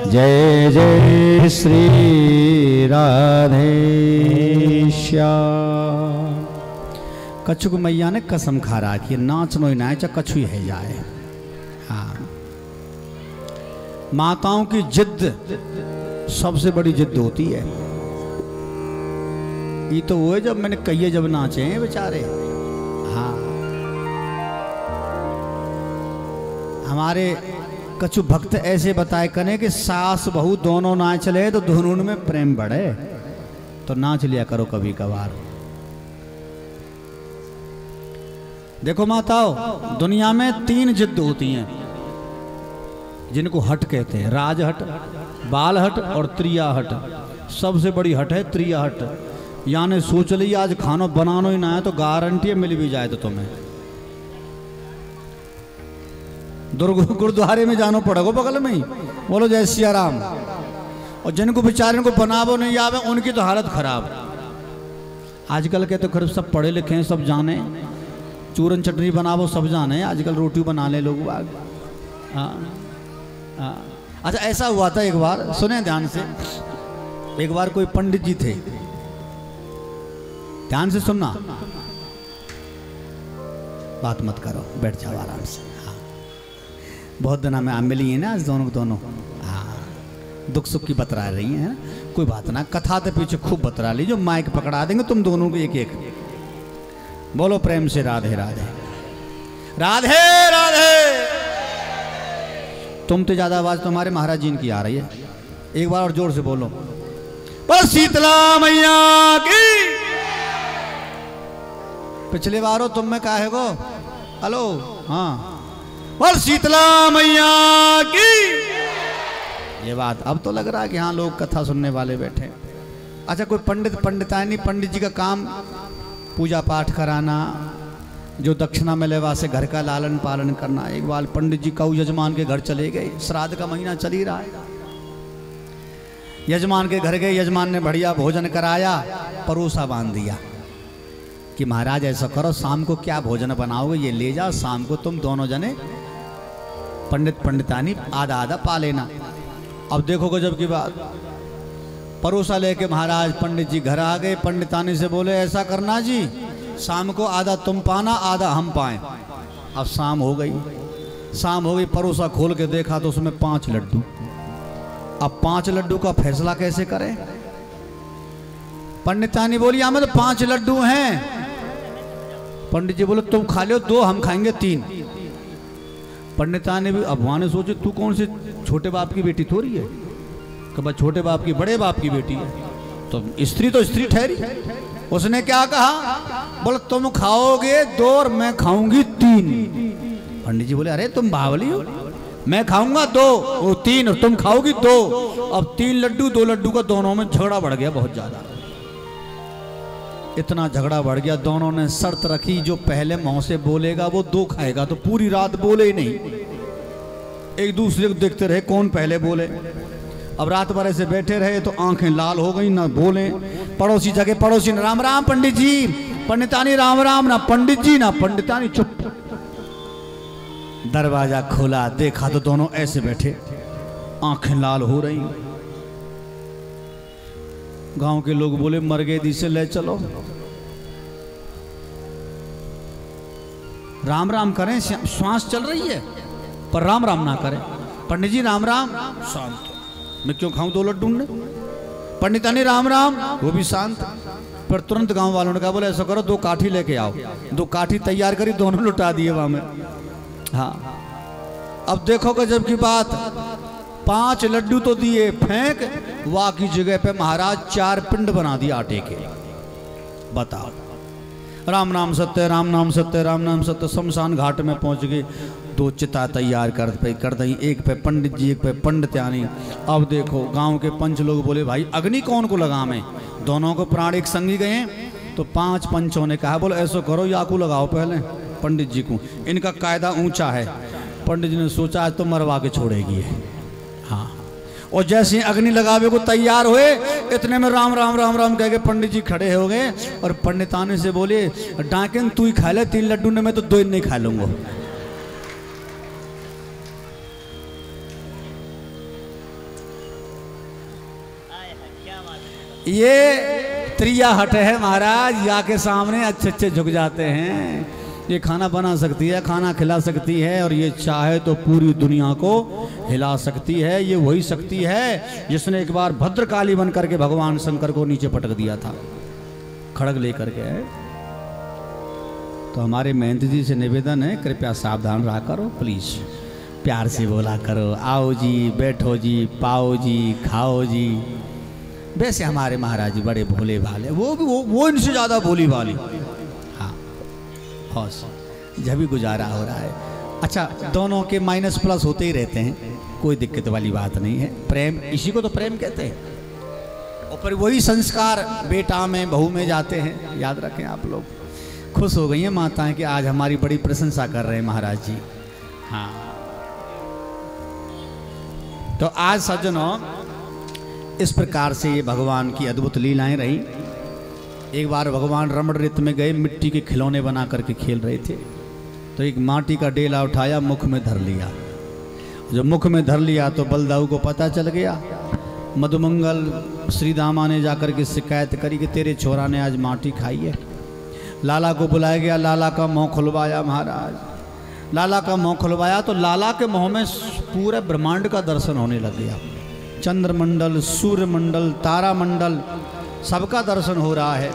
जय जय श्री राधे श्याम। कछु को मैया ने कसम खा रहा कि नाच नो ना चा कछु ही है जाए। हाँ, माताओं की जिद सबसे बड़ी जिद होती है। ये तो वो है जब मैंने कहिए जब नाचे हैं बेचारे। हाँ, हमारे कछु भक्त ऐसे बताए कने कि सास बहू दोनों नाच ले तो दोनों में प्रेम बढ़े, तो नाच लिया करो कभी कभार। देखो माताओ, दुनिया में 3 जिद होती हैं जिनको हट कहते हैं। राज हट, बाल हट और त्रिया हट। सबसे बड़ी हट है त्रिया हट। यानी सोच ली आज खाना बनाना ही ना है तो गारंटी मिल भी जाए तो तुम्हें गुरुद्वारे में जानो पड़ेगा बगल में ही। बोलो जय सिया राम। और जिनको बेचारे को बनावो नहीं आवे उनकी तो हालत खराब। आजकल के तो खैर सब पढ़े लिखे हैं, सब जाने, चूरन चटनी बनावो सब जाने। आजकल रोटी बना ले लोग। अच्छा, ऐसा हुआ था एक बार, सुने ध्यान से। एक बार कोई पंडित जी थे, ध्यान से सुनना, बात मत करो, बैठ जाओ आराम से। हाँ, बहुत दिनों में आप मिली है ना आज दोनों। हाँ, दुख सुख की बतरा रही हैं, कोई बात ना। कथा तो पीछे खूब बतरा ली, जो माइक पकड़ा देंगे तुम दोनों को एक एक। बोलो प्रेम से राधे राधे राधे राधे। तुम तो ज्यादा आवाज तुम्हारे महाराज जी की आ रही है, एक बार और जोर से बोलो। बस शीतला मैया की। पिछले बारों तुम में काहे गो, हेलो, हाँ, बस शीतला मैया की। ये बात अब तो लग रहा है कि हाँ लोग कथा सुनने वाले बैठे। अच्छा, कोई पंडितानी पंडित जी का काम पूजा पाठ कराना, जो दक्षिणा मिले वासे घर का लालन पालन करना। एक बार पंडित जी कऊ यजमान के घर चले गए, श्राद्ध का महीना चल ही रहा है। यजमान के घर गए, यजमान ने बढ़िया भोजन कराया, परोसा बांध दिया कि महाराज ऐसा करो, शाम को क्या भोजन बनाओगे ये ले जाओ, शाम को तुम दोनों जने पंडित पंडितानी आधा आधा पा लेना। अब देखो गजब की बात, परोसा लेके महाराज पंडित जी घर आ गए। पंडितानी से बोले ऐसा करना जी, शाम को आधा तुम पाना आधा हम पाएं। अब शाम हो गई, परोसा खोल के देखा तो उसमें 5 लड्डू। अब 5 लड्डू का फैसला कैसे करें? पंडितानी बोली हमें तो 5 लड्डू हैं। पंडित जी बोले तुम खा लो 2, हम खाएंगे 3। पंडितानी भी अब वहां ने सोचे तू कौन से छोटे बाप की बेटी थोड़ी है, कि बस छोटे बाप की बड़े बाप की बेटी है, तो स्त्री ठहरी। उसने क्या कहा, बोले तुम खाओगे 2 और मैं खाऊंगी 3। पंडित जी बोले अरे तुम बावली हो, मैं खाऊंगा 2 वो 3 और तुम खाओगी 2। अब 3 लड्डू 2 लड्डू का दोनों में झगड़ा बढ़ गया, बहुत ज्यादा। इतना झगड़ा बढ़ गया, दोनों ने शर्त रखी जो पहले मुंह से बोलेगा वो 2 खाएगा। तो पूरी रात बोले ही नहीं, एक दूसरे को देखते रहे कौन पहले बोले। अब रात भर ऐसे बैठे रहे तो आंखें लाल हो गई, ना बोले। पड़ोसी जगह पड़ोसी ने राम राम पंडित जी, पंडितानी राम राम, ना पंडित जी ना पंडितानी, चुप। दरवाजा खोला, देखा तो दोनों ऐसे बैठे, आंखें लाल हो रही। गांव के लोग बोले मर गए दी से ले चलो, राम राम करें, श्वास चल रही है पर राम राम ना करें। पंडित जी राम राम, शांत। मैं क्यों खाऊं 2 लड्डू ने? पंडितानी राम राम, वो भी शांत। पर तुरंत गांव वालों ने कहा बोले ऐसा करो 2 काठी लेके आओ। 2 काठी तैयार करी, दोनों लुटा दिए वहां में। हाँ, अब देखो गजब की बात, 5 लड्डू तो दिए फेंक, वहां की जगह पे महाराज 4 पिंड बना दिए आटे के। बताओ, राम नाम सत्य, राम नाम सत्य, राम नाम सत्य। शमशान घाट में पहुंच गए, 2 चिता तैयार कर दी, एक पे पंडित जी, एक पे पंडित्यानी। अब देखो गांव के पंच लोग बोले भाई अग्नि कौन को लगावे, दोनों को प्राण एक संगी गए। तो 5 पंचों ने कहा बोले ऐसा करो या को लगाओ पहले पंडित जी को, इनका कायदा ऊंचा है। पंडित जी ने सोचा आज तो मरवा के छोड़ेगी। हाँ, और जैसे अग्नि लगावे को तैयार हुए, इतने में राम राम राम राम कह के पंडित जी खड़े हो गए और पंडितानी से बोले डाकिन तू ही खा ले 3 लड्डू ने, मैं तो 2 नहीं खा लूंगा। ये त्रिया हट है महाराज, या के सामने अच्छे अच्छे झुक जाते हैं। ये खाना बना सकती है, खाना खिला सकती है, और ये चाहे तो पूरी दुनिया को हिला सकती है। ये वही शक्ति है जिसने एक बार भद्रकाली बन करके भगवान शंकर को नीचे पटक दिया था खड़ग लेकर के। तो हमारे महंत जी से निवेदन है कृपया सावधान रहा करो प्लीज, प्यार से बोला करो, आओ जी, बैठो जी, पाओ जी, खाओ जी। वैसे हमारे महाराज जी बड़े भोले भाले, वो इनसे ज्यादा भोली भाली। हाँ, हौस जब भी गुजारा हो रहा है। अच्छा, दोनों के माइनस प्लस होते ही रहते हैं, कोई दिक्कत वाली बात नहीं है। प्रेम, इसी को तो प्रेम कहते हैं। और पर वही संस्कार बेटा में बहू में जाते हैं, याद रखें आप लोग। खुश हो गई हैं माताएं कि आज हमारी बड़ी प्रशंसा कर रहे हैं महाराज जी। हाँ, तो आज सज्जनों इस प्रकार से ये भगवान की अद्भुत लीलाएं रही। एक बार भगवान रमण ऋत में गए, मिट्टी के खिलौने बना करके खेल रहे थे। तो एक माटी का डेला उठाया, मुख में धर लिया। जब मुख में धर लिया तो बलदाऊ को पता चल गया। मधुमंगल श्री दामा ने जाकर के शिकायत करी कि तेरे छोरा ने आज माटी खाई है। लाला को बुलाया गया, लाला का मुँह खुलवाया महाराज। लाला का मुँह खुलवाया तो लाला के मुँह में पूरे ब्रह्मांड का दर्शन होने लग गया। चंद्रमंडल, सूर्यमंडल, तारामंडल, सबका दर्शन हो रहा है।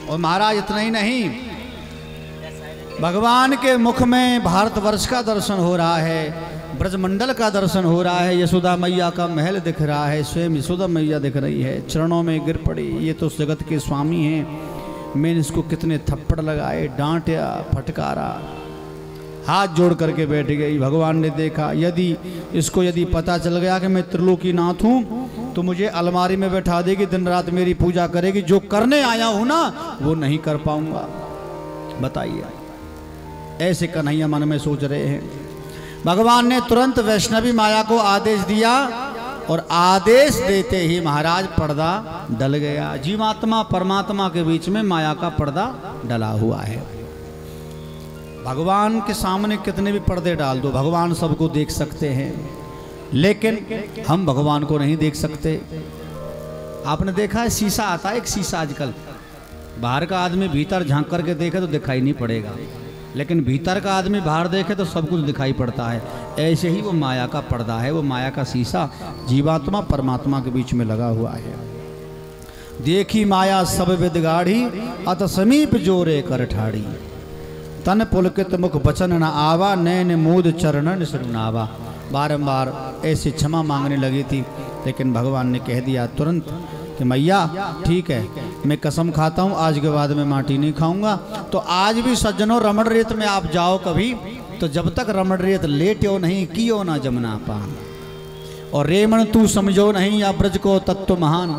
और महाराज इतना ही नहीं, भगवान के मुख में भारतवर्ष का दर्शन हो रहा है, ब्रजमंडल का दर्शन हो रहा है। यशोदा मैया का महल दिख रहा है, स्वयं यशोदा मैया दिख रही है, चरणों में गिर पड़ी। ये तो जगत के स्वामी हैं, मैंने इसको कितने थप्पड़ लगाए, डांटा, फटकारा, हाथ जोड़ करके बैठ गई। भगवान ने देखा यदि पता चल गया कि मैं त्रिलोकीनाथ हूँ तो मुझे अलमारी में बैठा देगी, दिन रात मेरी पूजा करेगी। जो करने आया हूँ ना वो नहीं कर पाऊंगा। बताइए, ऐसे कन्हैया मन में सोच रहे हैं। भगवान ने तुरंत वैष्णवी माया को आदेश दिया और आदेश देते ही महाराज पर्दा डल गया। जीवात्मा परमात्मा के बीच में माया का पर्दा डला हुआ है। भगवान के सामने कितने भी पर्दे डाल दो, भगवान सबको देख सकते हैं, लेकिन हम भगवान को नहीं देख सकते। आपने देखा है शीशा आता है, एक शीशा आजकल, बाहर का आदमी भीतर झांक करके देखे तो दिखाई नहीं पड़ेगा, लेकिन भीतर का आदमी बाहर देखे तो सब कुछ दिखाई पड़ता है। ऐसे ही वो माया का पर्दा है, वो माया का शीशा जीवात्मा परमात्मा के बीच में लगा हुआ है। देखी माया सब विदगाढ़ी, अत समीप जोरे कर ठाड़ी। तन पुलकित मुख बचन न आवा, नैन मूद चरणन सुनावा। बारंबार ऐसे क्षमा मांगने लगी थी, लेकिन भगवान ने कह दिया तुरंत कि मैया ठीक है, मैं कसम खाता हूँ आज के बाद मैं माटी नहीं खाऊंगा। तो आज भी सज्जनों रमण रेत में आप जाओ कभी, तो जब तक रमण रेत लेट्यो नहीं कियो ना जमुना पान, और रेमण तू समझो नहीं या ब्रज को तत्व महान।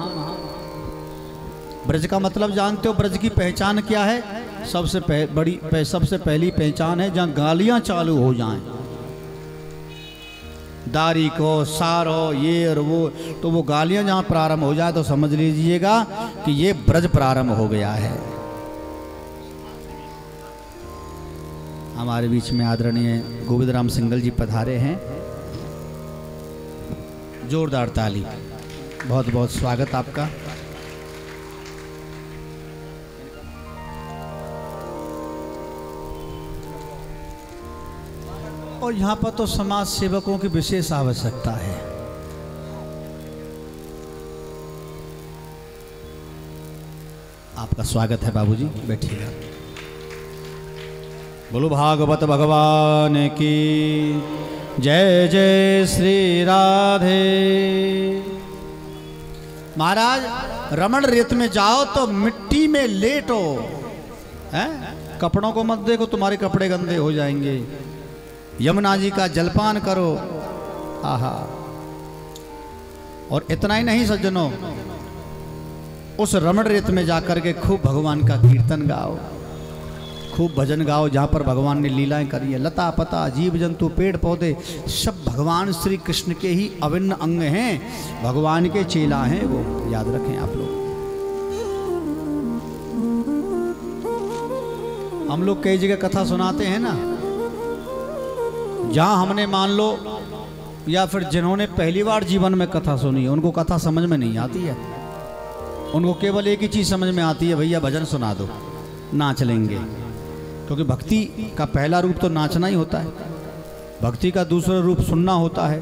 ब्रज का मतलब जानते हो, ब्रज की पहचान क्या है? सबसे पहली पहचान है जहाँ गालियाँ चालू हो जाएं, दारी को सारो ये और वो, तो वो गालियाँ जहाँ प्रारंभ हो जाए तो समझ लीजिएगा कि ये ब्रज प्रारंभ हो गया है। हमारे बीच में आदरणीय गोविंद राम सिंगल जी पधारे हैं, जोरदार ताली, बहुत बहुत स्वागत आपका। और यहाँ पर तो समाज सेवकों की विशेष आवश्यकता है। आपका स्वागत है बाबूजी, बैठिएगा। बोलो भागवत भगवान की जय जय श्री राधे। महाराज रमण रेत में जाओ तो मिट्टी में लेटो, हैं? कपड़ों को मत देखो, तुम्हारे कपड़े गंदे हो जाएंगे। यमुना जी का जलपान करो, आहा। और इतना ही नहीं सज्जनों, उस रमण रेत में जाकर के खूब भगवान का कीर्तन गाओ, खूब भजन गाओ, जहाँ पर भगवान ने लीलाएं करी है। लता पता जीव जंतु पेड़ पौधे सब भगवान श्री कृष्ण के ही अभिन्न अंग हैं, भगवान के चेला हैं वो, याद रखें आप लोग। हम लोग कई जगह कथा सुनाते हैं ना, जहाँ हमने मान लो या फिर जिन्होंने पहली बार जीवन में कथा सुनी है, उनको कथा समझ में नहीं आती है। उनको केवल एक ही चीज़ समझ में आती है, भैया भजन सुना दो, नाच लेंगे। क्योंकि भक्ति का पहला रूप तो नाचना ही होता है, भक्ति का दूसरा रूप सुनना होता है,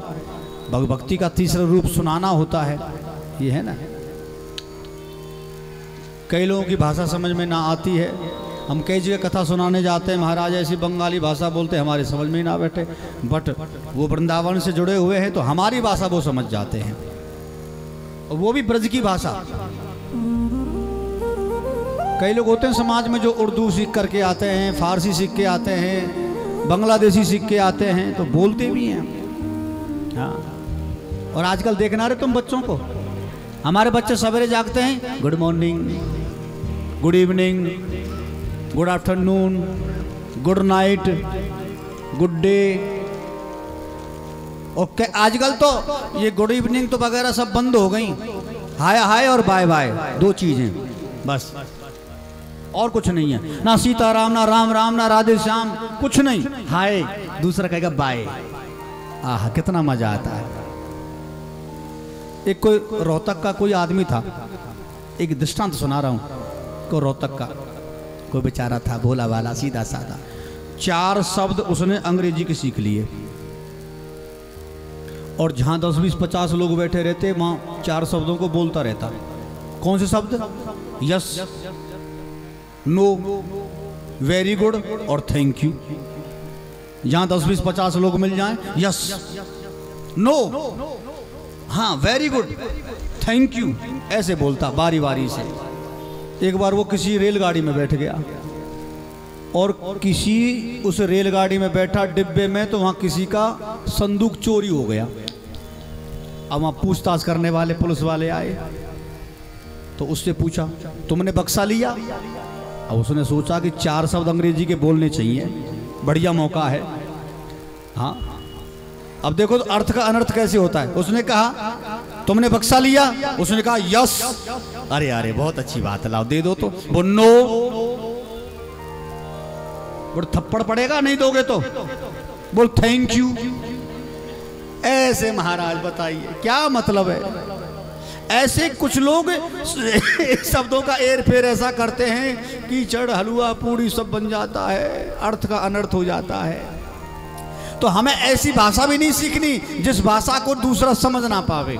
भक्ति का तीसरा रूप सुनाना होता है, ये है ना। कई लोगों की भाषा समझ में ना आती है, हम कई जगह कथा सुनाने जाते हैं, महाराज ऐसी बंगाली भाषा बोलते हैं, हमारे समझ में ही ना बैठे, बट वो वृंदावन से जुड़े हुए हैं तो हमारी भाषा वो समझ जाते हैं, और वो भी ब्रज की भाषा। कई लोग होते हैं समाज में जो उर्दू सीख करके आते हैं, फारसी सीख के आते हैं, बांग्लादेशी सीख के आते हैं, तो बोलते भी हैं। हाँ, और आजकल देखना रहे तुम बच्चों को, हमारे बच्चे सवेरे जागते हैं, good morning, good evening, good afternoon, good night, good day. Okay, आजकल तो ये गुड इवनिंग तो वगैरह सब बंद हो गई, हाय हाय और बाय बाय, दो चीजें बस, और कुछ नहीं है। ना सीताराम, ना राम राम, ना राधे श्याम, कुछ नहीं, हाय, दूसरा कहेगा बाय। आह, कितना मजा आता है। एक कोई रोहतक का कोई आदमी था, एक दृष्टांत सुना रहा हूं को, रोहतक का कोई बेचारा था, भोला वाला, सीधा साधा, 4 शब्द उसने अंग्रेजी के सीख लिए, और जहां 10 20 50 लोग बैठे रहते वहां 4 शब्दों को बोलता रहता। कौन से शब्द? यस, नो, वेरी गुड और थैंक यू। जहां 10 20 50 लोग मिल जाएं, यस, नो, हाँ, वेरी गुड, थैंक यू, ऐसे बोलता बारी बारी से। एक बार वो किसी रेलगाड़ी में बैठ गया, और किसी उस रेलगाड़ी में बैठा डिब्बे में, तो वहां किसी का संदूक चोरी हो गया। अब वहां पूछताछ करने वाले पुलिस वाले आए, तो उससे पूछा तुमने बक्सा लिया? अब उसने सोचा कि 4 शब्द अंग्रेजी के बोलने चाहिए, बढ़िया मौका है। हाँ, अब देखो तो अर्थ का अनर्थ कैसे होता है। उसने कहा तुमने बक्सा लिया? उसने कहा यस। अरे अरे बहुत अच्छी बात है, लाओ दे दो। तो वो नो, बोल थप्पड़ पड़ेगा नहीं दोगे तो। बोल थैंक यू। ऐसे महाराज बताइए क्या मतलब है। ऐसे कुछ लोग शब्दों का एर फेर ऐसा करते हैं कि कीचड़ हलवा पूड़ी सब बन जाता है, अर्थ का अनर्थ हो जाता है। तो हमें ऐसी भाषा भी नहीं सीखनी जिस भाषा को दूसरा समझ ना पावे।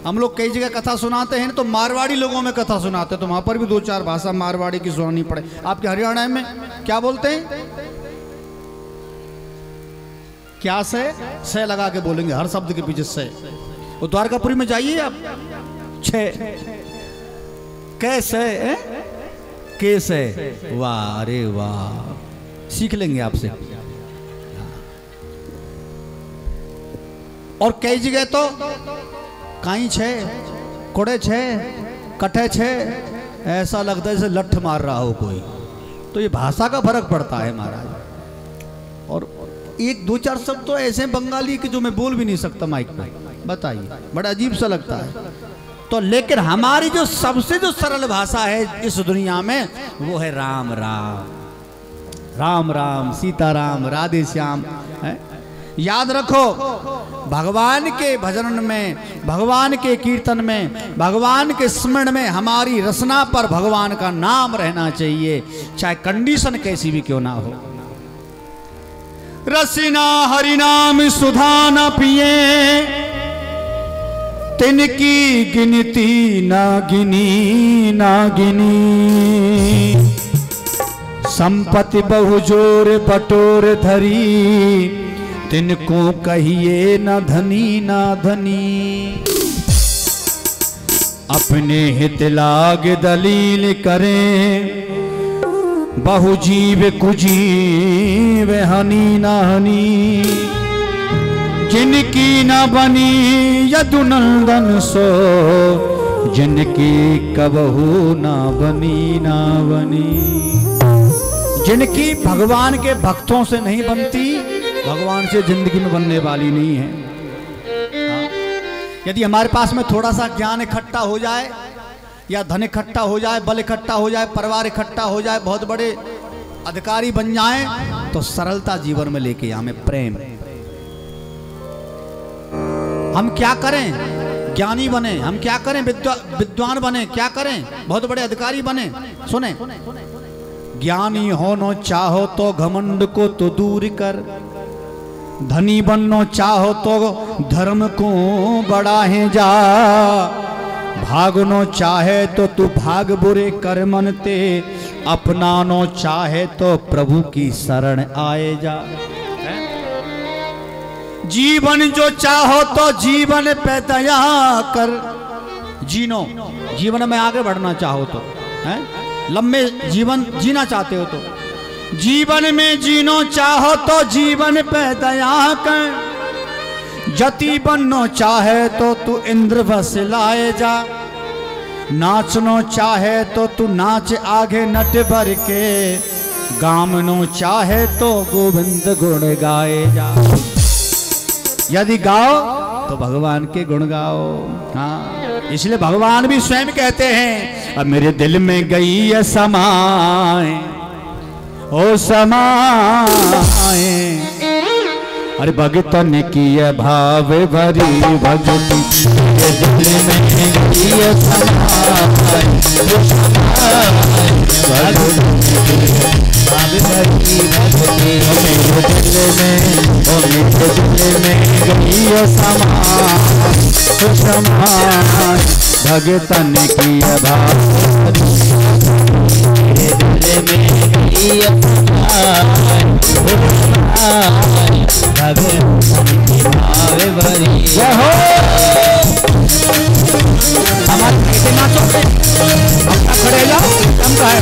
हम लोग कई जगह कथा सुनाते हैं तो मारवाड़ी लोगों में कथा सुनाते हैं, तो वहां पर भी 2-4 भाषा मारवाड़ी की सुनानी पड़े। आपके हरियाणा में क्या बोलते हैं? क्या से लगा के बोलेंगे हर शब्द के पीछे से। वो द्वारकापुरी में जाइए आप, कैसे कैसे, वाह अरे वाह, सीख लेंगे आपसे। और कई जगह तो काई छे, कोड़े छे, कटे छे, ऐसा लगता है जैसे लठ मार रहा हो कोई। तो ये भाषा का फर्क पड़ता है महाराज। और 1-2-4 शब्द तो ऐसे बंगाली के जो मैं बोल भी नहीं सकता माइक में, बताइए, बड़ा अजीब सा लगता है। तो लेकिन हमारी जो सबसे जो सरल भाषा है इस दुनिया में वो है राम राम, राम राम, सीताराम, राधे श्याम। याद रखो, भगवान के भजन में, भगवान के कीर्तन में, भगवान के स्मरण में हमारी रसना पर भगवान का नाम रहना चाहिए, चाहे कंडीशन कैसी भी क्यों ना हो। रसिना हरि नाम सुधा न पिए, तिनकी गिनती ना गिनी ना गिनी, संपत्ति बहुजोर बटोर धरी, तिनको कहिए न धनी ना धनी। अपने हित लाग दलील करें, बहुजीव कुजीव हनी ना हनी। जिनकी न बनी यदुनंदन सो, जिनकी कबहू ना बनी ना बनी। जिनकी भगवान के भक्तों से नहीं बनती, भगवान से जिंदगी में बनने वाली नहीं है। यदि हमारे पास में थोड़ा सा ज्ञान इकट्ठा हो जाए, या धन इकट्ठा हो जाए, बल इकट्ठा हो जाए, परिवार इकट्ठा हो जाए, बहुत बड़े अधिकारी बन जाएं, तो सरलता जीवन में लेके हमें प्रेम। हम क्या करें? ज्ञानी बने। हम क्या करें? विद्वान बने। क्या करें? बहुत बड़े अधिकारी बने। सुने, ज्ञानी होनो चाहो तो घमंड को तो दूर कर, धनी बननो चाहो तो धर्म को बढ़ाए जा, भागनो चाहे तो तू भाग बुरे कर मनते, अपनानो चाहे तो प्रभु की शरण आए जा। जीवन जो चाहो तो जीवन पे दया कर, जीनो। जीवन में आगे बढ़ना चाहो तो, है लंबे जीवन जीना चाहते हो तो, जीवन में जीनो चाहो तो जीवन पे दया कर, जति बननो चाहे तो तू इंद्र बस लाए जा, नाचनो चाहे तो तू नाच आगे नट भर के, गामनो चाहे तो गोविंद गुण गाए जा। यदि गाओ तो भगवान के गुण गाओ। हाँ, इसलिए भगवान भी स्वयं कहते हैं, अब मेरे दिल में गई है समाए, ओ समाए, अरे भगतन की भाव भरी भगती, दिल में गई है समाए, ओ समाए, भगतन भाव भरी भगती, मेरे दिल में, ओ मेरे दिल में गई है समाए, ओ समाए, भगतन की भाव भरी, मेरे दिल में गई है समाए, ओ समाए, भगतन की भाव भरी। जय हो। हमारे बेटे नाचो, अपना खड़े जाओ, हम का है।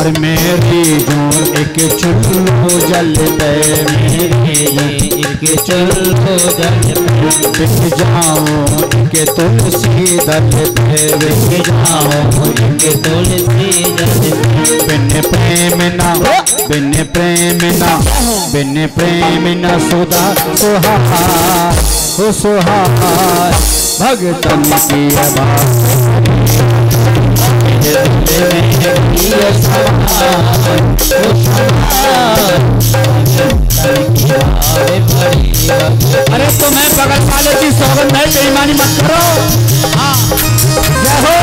और मेरी जो एक चूल्हो जल पे, मेरी एक चूल्हो जल पे, बिक जाऊं के तुलसी दल पे, बिक जाऊं के तुलसी दल पे, बिन प्रेम ना, बिन प्रेम ना, बिन प्रेम न सुधा सुहार, हो सुहार, भगतन की आवाज अरे तो मैं बगल वाले की सौगंध है, बेईमानी मत करो। हाँ, जय हो।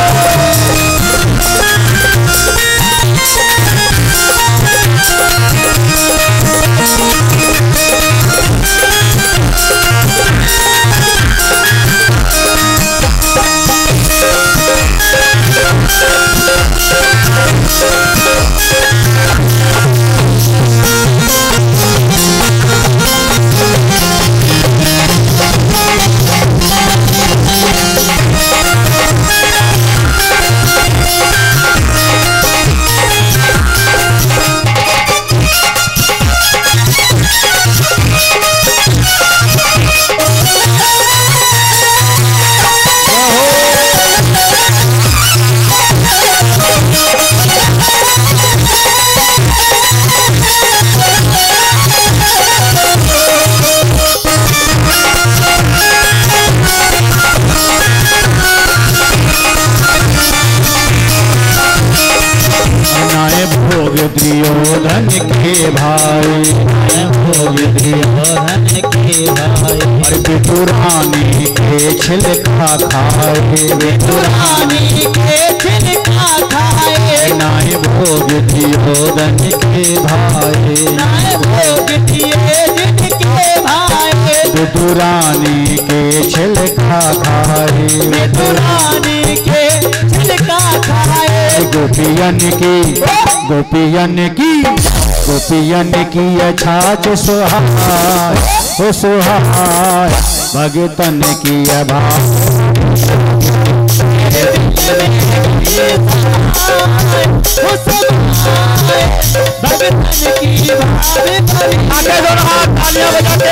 दुर्योधन के भाई, जय हो दुर्योधन के भाई। और विदुरानी के छिलका खाए, विदुरानी के छिलका खाए, नाय भोग दुर्योधन के भाई, नाय भोग दिए जिनके भाई। विदुरानी के छिलका खाए, विदुरानी के छिलका खाए। गोपियन की गोपियन की छाछ सुहाय, हो सुहाय भगतन की भाव। भगतन की आगे दोनों हाथ तालियां बजाते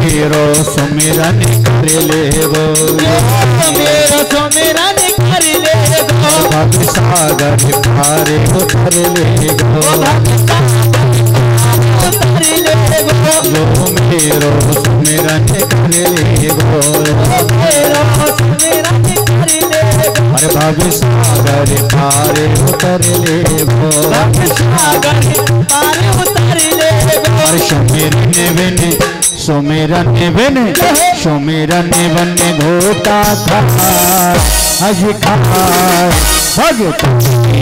मेरो सुमिरन कर ले गो, मेरो सुमिरन कर ले गो। भक्ति सागर पारे उतर ले गो, उतर ले गो। जो मेरो सुमिरन कर ले गो, मेरो सुमिरन कर ले गो। अरे भक्ति सागर पारे उतर ले गो, भक्ति सागर पारे उतर ले गो। अरे सुमिरन बिन घोटा खाए, अज खाए भगतन की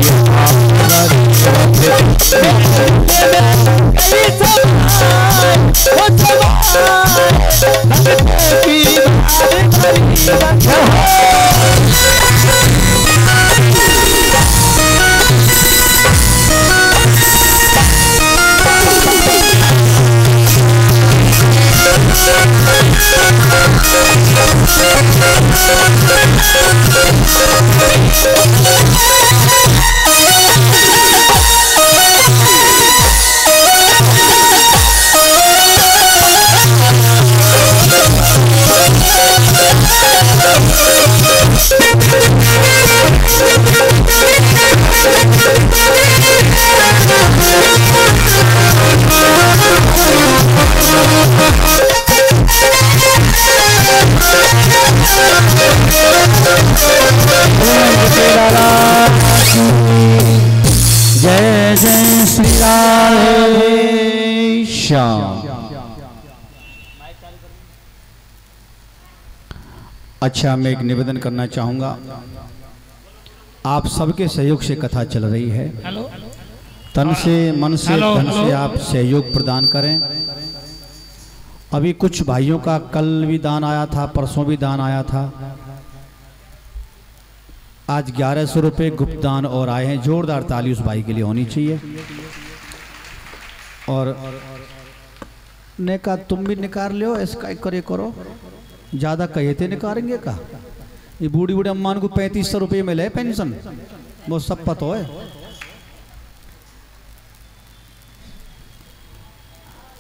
जय जय श्री राधे श्याम। अच्छा, मैं एक निवेदन करना चाहूँगा। आप सबके सहयोग से कथा चल रही है। तन से, मन से, धन से आप सहयोग प्रदान करें। अभी कुछ भाइयों का कल भी दान आया था, परसों भी दान आया था। आज 1100 रुपये गुप्त दान और आए हैं। जोरदार ताली उस भाई के लिए होनी चाहिए। और ने कहा तुम भी निकाल लो, इसका करे करो, ज़्यादा कहे थे निकालेंगे का। ये बूढ़ी बूढ़ी अम्मान को 3500 रुपये मिले पेंशन, वो सब पता है।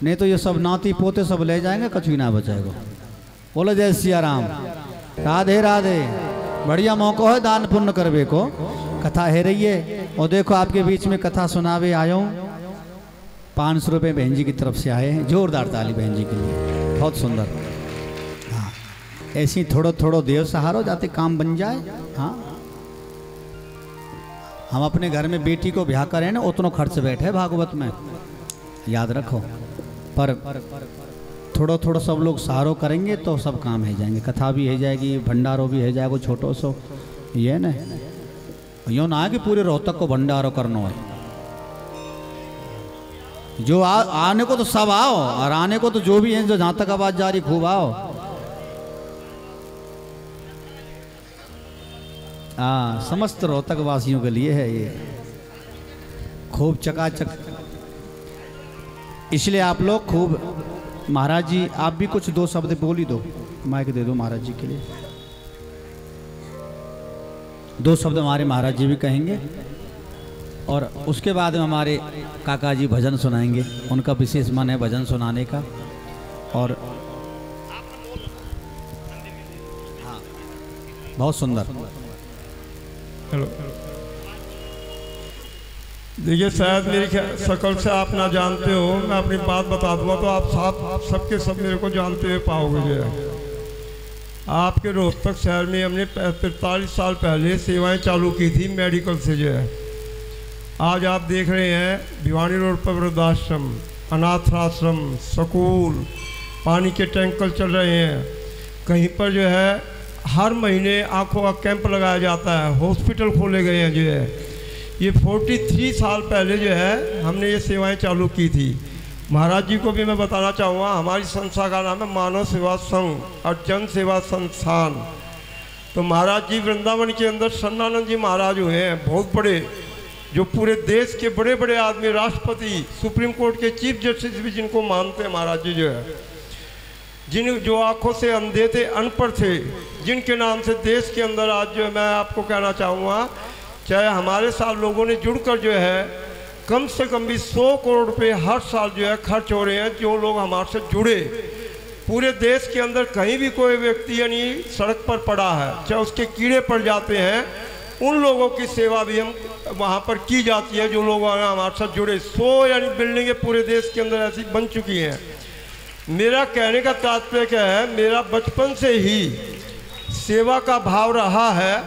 नहीं तो ये सब नाती पोते सब ले जाएंगे, कुछ भी ना बचाएगा। बोलो जय सिया राम, राधे राधे। बढ़िया मौका है दान पुण्य करवे को। कथा है रही है। और देखो आपके बीच में कथा सुनावे आया हूँ। 500 रुपये बहन जी की तरफ से आए हैं। जोरदार ताली बहन जी के लिए, बहुत सुंदर। हाँ, ऐसी थोड़ो थोड़ो देव सहारो जाते काम बन जाए। हाँ, हम अपने घर में बेटी को ब्याह करें ना, उतना खर्च बैठे भागवत में, याद रखो। पर थोड़ो थोड़ो सब लोग सहारो करेंगे तो सब काम है जाएंगे। कथा भी है जाएगी, भंडारो भी है जाएगा छोटो सो। ये न यूँ ना है कि पूरे रोहतक को भंडारो करना है। जो आने को तो सब आओ, और आने को तो जो भी है, जो जहाँ तक आवाज़ जा रही खूब आओ। हाँ, समस्त रोहतक वासियों के लिए है ये, खूब चकाचक। इसलिए आप लोग खूब, महाराज जी आप भी कुछ दो शब्द बोल ही दो, माइक दे दो महाराज जी के लिए। दो शब्द हमारे महाराज जी भी कहेंगे और उसके बाद में हमारे काका जी भजन सुनाएंगे। उनका विशेष मन है भजन सुनाने का। और हाँ, बहुत सुंदर। हेलो, देखिए शायद मेरी शक्ल से आप ना जानते हो, मैं अपनी बात बता दूंगा तो आप सबके सब मेरे को जानते हुए पाओगे। जो है आपके रोहतक शहर में हमने 43 साल पहले सेवाएं चालू की थी मेडिकल से। जो है आज आप देख रहे हैं भिवानी रोड पर वृद्धाश्रम, अनाथ आश्रम, स्कूल, पानी के टैंकर चल रहे हैं। कहीं पर जो है हर महीने आँखों का कैंप लगाया जाता है, हॉस्पिटल खोले गए हैं। जो है ये 43 साल पहले जो है हमने ये सेवाएं चालू की थी। महाराज जी को भी मैं बताना चाहूँगा, हमारी संस्था का नाम है मानव सेवा संघ और जन सेवा संस्थान। तो महाराज जी वृंदावन के अंदर सन्नानंद जी महाराज हुए हैं, बहुत बड़े, जो पूरे देश के बड़े बड़े आदमी, राष्ट्रपति, सुप्रीम कोर्ट के चीफ जस्टिस भी जिनको मानते हैं महाराज जी। जो है जो आंखों से अंधे थे, अनपढ़ थे, जिनके नाम से देश के अंदर आज जो मैं आपको कहना चाहूँगा, चाहे हमारे साथ लोगों ने जुड़कर जो है कम से कम भी 100 करोड़ रुपये हर साल जो है खर्च हो रहे हैं। जो लोग हमारे से जुड़े, पूरे देश के अंदर कहीं भी कोई व्यक्ति यानी सड़क पर पड़ा है, चाहे उसके कीड़े पड़ जाते हैं, उन लोगों की सेवा भी हम वहाँ पर की जाती है। जो लोग हमारे साथ जुड़े, 100 यानी बिल्डिंगें पूरे देश के अंदर ऐसी बन चुकी हैं। मेरा कहने का तात्पर्य क्या है, मेरा बचपन से ही सेवा का भाव रहा है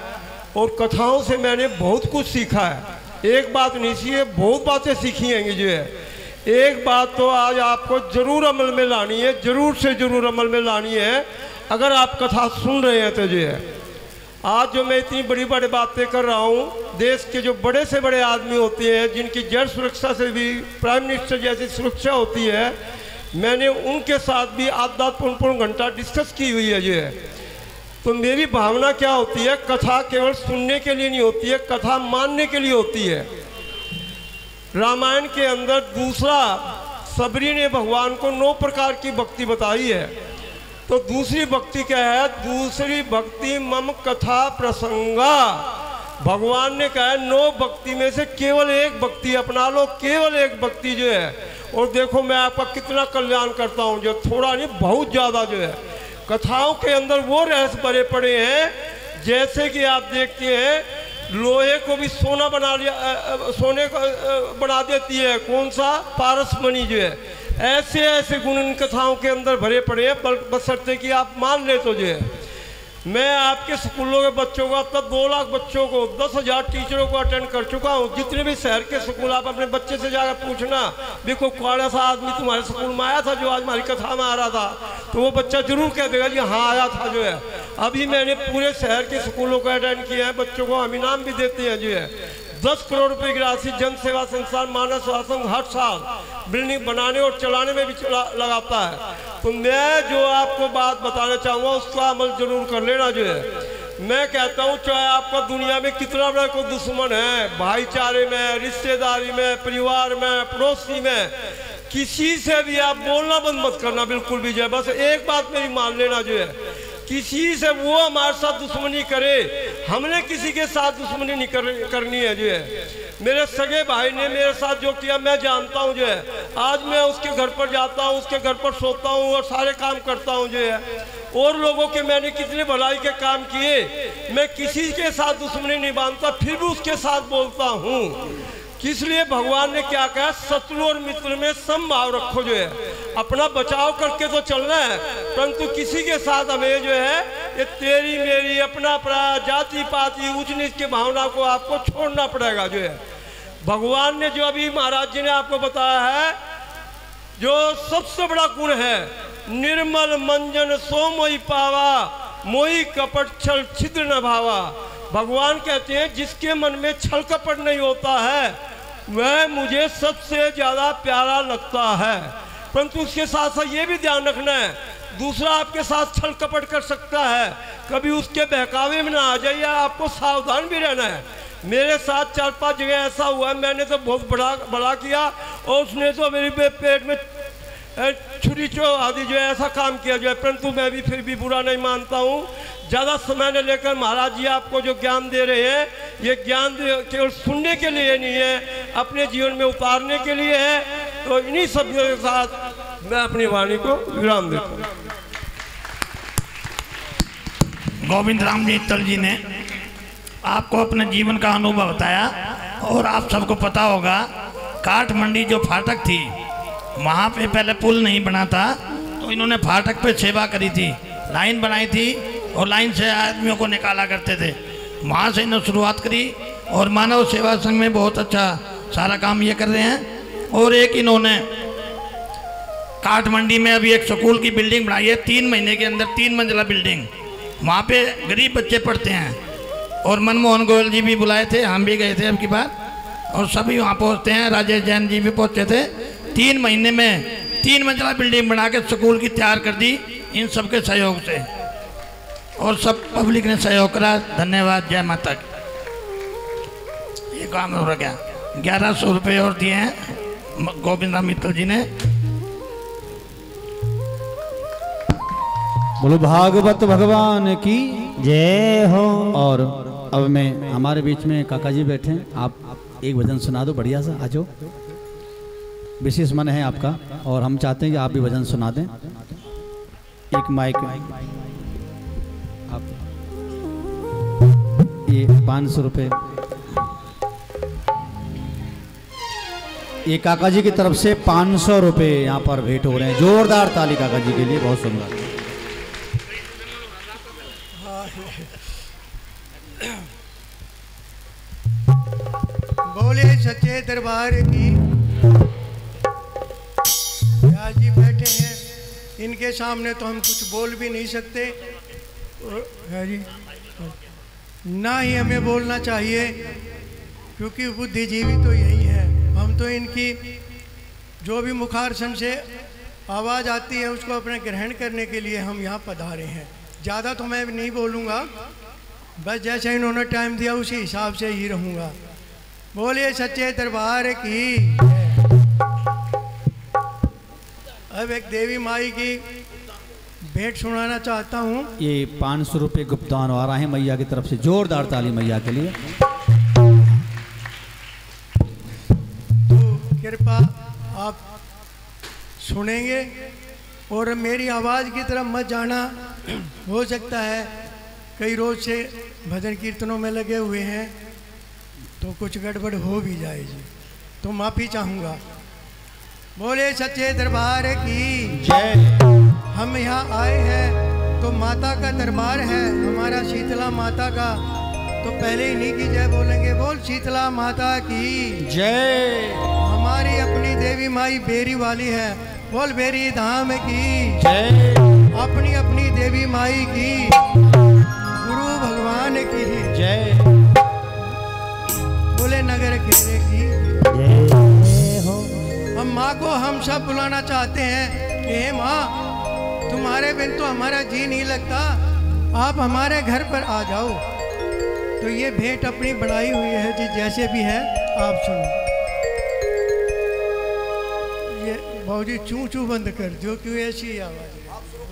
और कथाओं से मैंने बहुत कुछ सीखा है। एक बात नहीं सी है, बहुत बातें सीखी हैं। जो है एक बात तो आज आपको जरूर अमल में लानी है, जरूर से जरूर अमल में लानी है, अगर आप कथा सुन रहे हैं तो। जो है आज जो मैं इतनी बड़ी बड़ी बातें कर रहा हूँ, देश के जो बड़े से बड़े आदमी होते हैं, जिनकी जड़ सुरक्षा से भी प्राइम मिनिस्टर जैसी सुरक्षा होती है, मैंने उनके साथ भी आधा पौन घंटा डिस्कस की हुई है। जो है तो मेरी भावना क्या होती है, कथा केवल सुनने के लिए नहीं होती है, कथा मानने के लिए होती है। रामायण के अंदर दूसरा सबरी ने भगवान को 9 प्रकार की भक्ति बताई है। तो दूसरी भक्ति क्या है, दूसरी भक्ति मम कथा प्रसंगा। भगवान ने कहा है 9 भक्ति में से केवल एक भक्ति अपना लो, केवल एक भक्ति। जो है और देखो मैं आपका कितना कल्याण करता हूँ, जो थोड़ा नहीं बहुत ज़्यादा। जो है कथाओं के अंदर वो रहस्य भरे पड़े हैं, जैसे कि आप देखते हैं लोहे को भी सोना बना लिया, सोने को बना देती है, कौन सा, पारसमणि। जो है ऐसे ऐसे गुण इन कथाओं के अंदर भरे पड़े हैं, बशर्ते कि आप मान ले। तो जो है मैं आपके स्कूलों के बच्चों को, अब तक 2 लाख बच्चों को, 10,000 टीचरों को अटेंड कर चुका हूँ। जितने भी शहर के स्कूल, आप अपने बच्चे से जाकर पूछना, देखो कौन सा आदमी तुम्हारे स्कूल में आया था जो आज हमारी कथा में आ रहा था, तो वो बच्चा जरूर कह देगा जी हाँ आया था। जो है अभी मैंने पूरे शहर के स्कूलों को अटेंड किया है, बच्चों को हम इनाम भी देते हैं। जो है 10 करोड़ रुपए की राशि जन सेवा संस्थान मानव सेवा संघ हर साल बिल्डिंग बनाने और चलाने में भी लगाता है। तो मैं जो आपको बात बताना चाहूँगा उसका अमल जरूर कर लेना। जो है मैं कहता हूँ, चाहे आपका दुनिया में कितना बड़ा कोई दुश्मन है, भाईचारे में, रिश्तेदारी में, परिवार में, पड़ोसी में, किसी से भी आप बोलना बंद मत करना बिल्कुल भी। जो है बस एक बात मेरी मान लेना। जो है किसी से वो हमारे साथ दुश्मनी करे, हमने किसी के साथ दुश्मनी नहीं करनी है। जो है मेरे सगे भाई ने मेरे साथ जो किया मैं जानता हूँ। जो है आज मैं उसके घर पर जाता हूँ, उसके घर पर सोता हूँ और सारे काम करता हूँ। जो है और लोगों के मैंने कितने भलाई के काम किए, मैं किसी के साथ दुश्मनी नहीं बांधता, फिर भी उसके साथ बोलता हूँ। इसलिए भगवान ने क्या कहा, शत्रु और मित्र में समभाव रखो। जो है अपना बचाव करके तो चलना है, परंतु किसी के साथ हमें जो है ये तेरी मेरी, अपना अपना, जाति पाति, ऊंच नीच की भावना को आपको छोड़ना पड़ेगा। जो है भगवान ने जो अभी महाराज जी ने आपको बताया है, जो सबसे बड़ा गुण है, निर्मल मंजन सो मोहि पावा, मोहि कपट छल छिद्र न भावा। भगवान कहते हैं जिसके मन में छल कपट नहीं होता है वह मुझे सबसे ज़्यादा प्यारा लगता है। परंतु उसके साथ साथ ये भी ध्यान रखना है, दूसरा आपके साथ छल कपट कर सकता है, कभी उसके बहकावे में ना आ जाइए, आपको सावधान भी रहना है। मेरे साथ 4-5 जगह ऐसा हुआ है, मैंने तो बहुत बड़ा किया और उसने तो मेरे पेट में छुरी आदि जो है ऐसा काम किया जो है, परंतु मैं भी फिर भी बुरा नहीं मानता हूँ। ज़्यादा समय न लेकर महाराज जी आपको जो ज्ञान दे रहे हैं, ये ज्ञान केवल सुनने के लिए नहीं है, अपने जीवन में उतारने के लिए है। तो इन्हीं शब्दों के साथ मैं अपनी वाणी को विराम देता हूँ। गोविंद राम मित्तल जी ने आपको अपने जीवन का अनुभव बताया और आप सबको पता होगा काठ मंडी जो फाटक थी, वहाँ पे पहले पुल नहीं बना था, तो इन्होंने फाटक पे सेवा करी थी, लाइन बनाई थी और लाइन से आदमियों को निकाला करते थे। वहाँ से इन्होंने शुरुआत करी और मानव सेवा संघ में बहुत अच्छा सारा काम ये कर रहे हैं। और एक इन्होंने काठ मंडी में अभी एक स्कूल की बिल्डिंग बनाई है, 3 महीने के अंदर 3 मंजिला बिल्डिंग। वहाँ पे गरीब बच्चे पढ़ते हैं और मनमोहन गोयल जी भी बुलाए थे, हम भी गए थे अब की बार, और सभी वहाँ पहुँचते हैं। राजेश जैन जी भी पहुँचे थे। 3 महीने में 3 मंजिला बिल्डिंग बना के स्कूल की तैयार कर दी इन सबके सहयोग से, और सब पब्लिक ने सहयोग करा। धन्यवाद, जय माता की। ये काम हो गया। 1100 रुपये और दिए हैं गोविंद राम मित्तल जी ने। बोलो भागवत भगवान की जय हो। और अब मैं हमारे बीच में काका जी बैठे हैं, आप एक भजन सुना दो बढ़िया सा। आ जाओ, विशेष मन है आपका और हम चाहते हैं कि आप भी भजन सुना दें। एक माइक आप, ये 500 रुपये ये काका जी की तरफ से 500 रुपये यहाँ पर भेंट हो रहे हैं। जोरदार ताली काका जी के लिए, बहुत सुंदर। बोले सच्चे दरबार की। व्यास जी बैठे हैं, इनके सामने तो हम कुछ बोल भी नहीं सकते है जी, ना ही हमें बोलना चाहिए, क्योंकि बुद्धिजीवी तो यही है। हम तो इनकी जो भी मुखारसन से आवाज़ आती है उसको अपने ग्रहण करने के लिए हम यहाँ पधारे हैं। ज़्यादा तो मैं नहीं बोलूँगा, बस जैसे इन्होंने टाइम दिया उसी हिसाब से ही रहूँगा। बोलिए सच्चे दरबार की। अब एक देवी माई की भेंट सुनाना चाहता हूँ। ये 500 रुपये गुप्तान आ रहा है मैया की तरफ से। जोरदार ताली मैया के लिए। तो कृपा आप सुनेंगे और मेरी आवाज़ की तरफ मत जाना। हो सकता है कई रोज से भजन कीर्तनों में लगे हुए हैं तो कुछ गड़बड़ हो भी जाएगी, तो माफ़ी चाहूँगा। बोले सच्चे दरबार की जय। हम यहाँ आए हैं तो माता का दरबार है हमारा, शीतला माता का। तो पहले इन्हीं की जय बोलेंगे। बोल शीतला माता की जय। हमारी अपनी देवी माई बेरी वाली है। बोल बेरी धाम की जय। अपनी अपनी देवी माई की, गुरु भगवान की जय। बोले नगर खेरे की जय हो। हम माँ को हम सब बुलाना चाहते हैं कि हे माँ, तुम्हारे बिन तो हमारा जी नहीं लगता, आप हमारे घर पर आ जाओ। तो ये भेंट अपनी बढ़ाई हुई है जी, जैसे भी है आप सुनो। ये भाजी चूं चूं बंद कर दो, क्यों ऐसी आवाज़ है।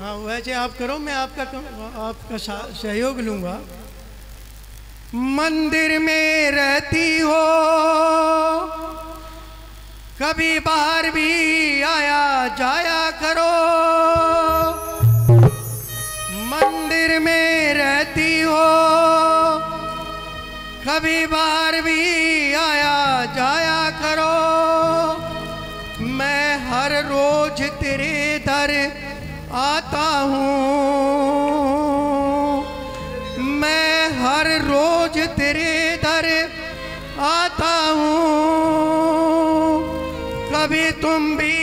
हाँ वैसे आप करो, मैं आपका सहयोग लूँगा। मंदिर में रहती हो, कभी बाहर भी आया जाया करो। मंदिर में रहती हो, कभी बाहर भी आया जाया करो। मैं हर रोज तेरे दर आता हूँ, मैं हर रोज तेरे दर आता हूँ। कभी तुम भी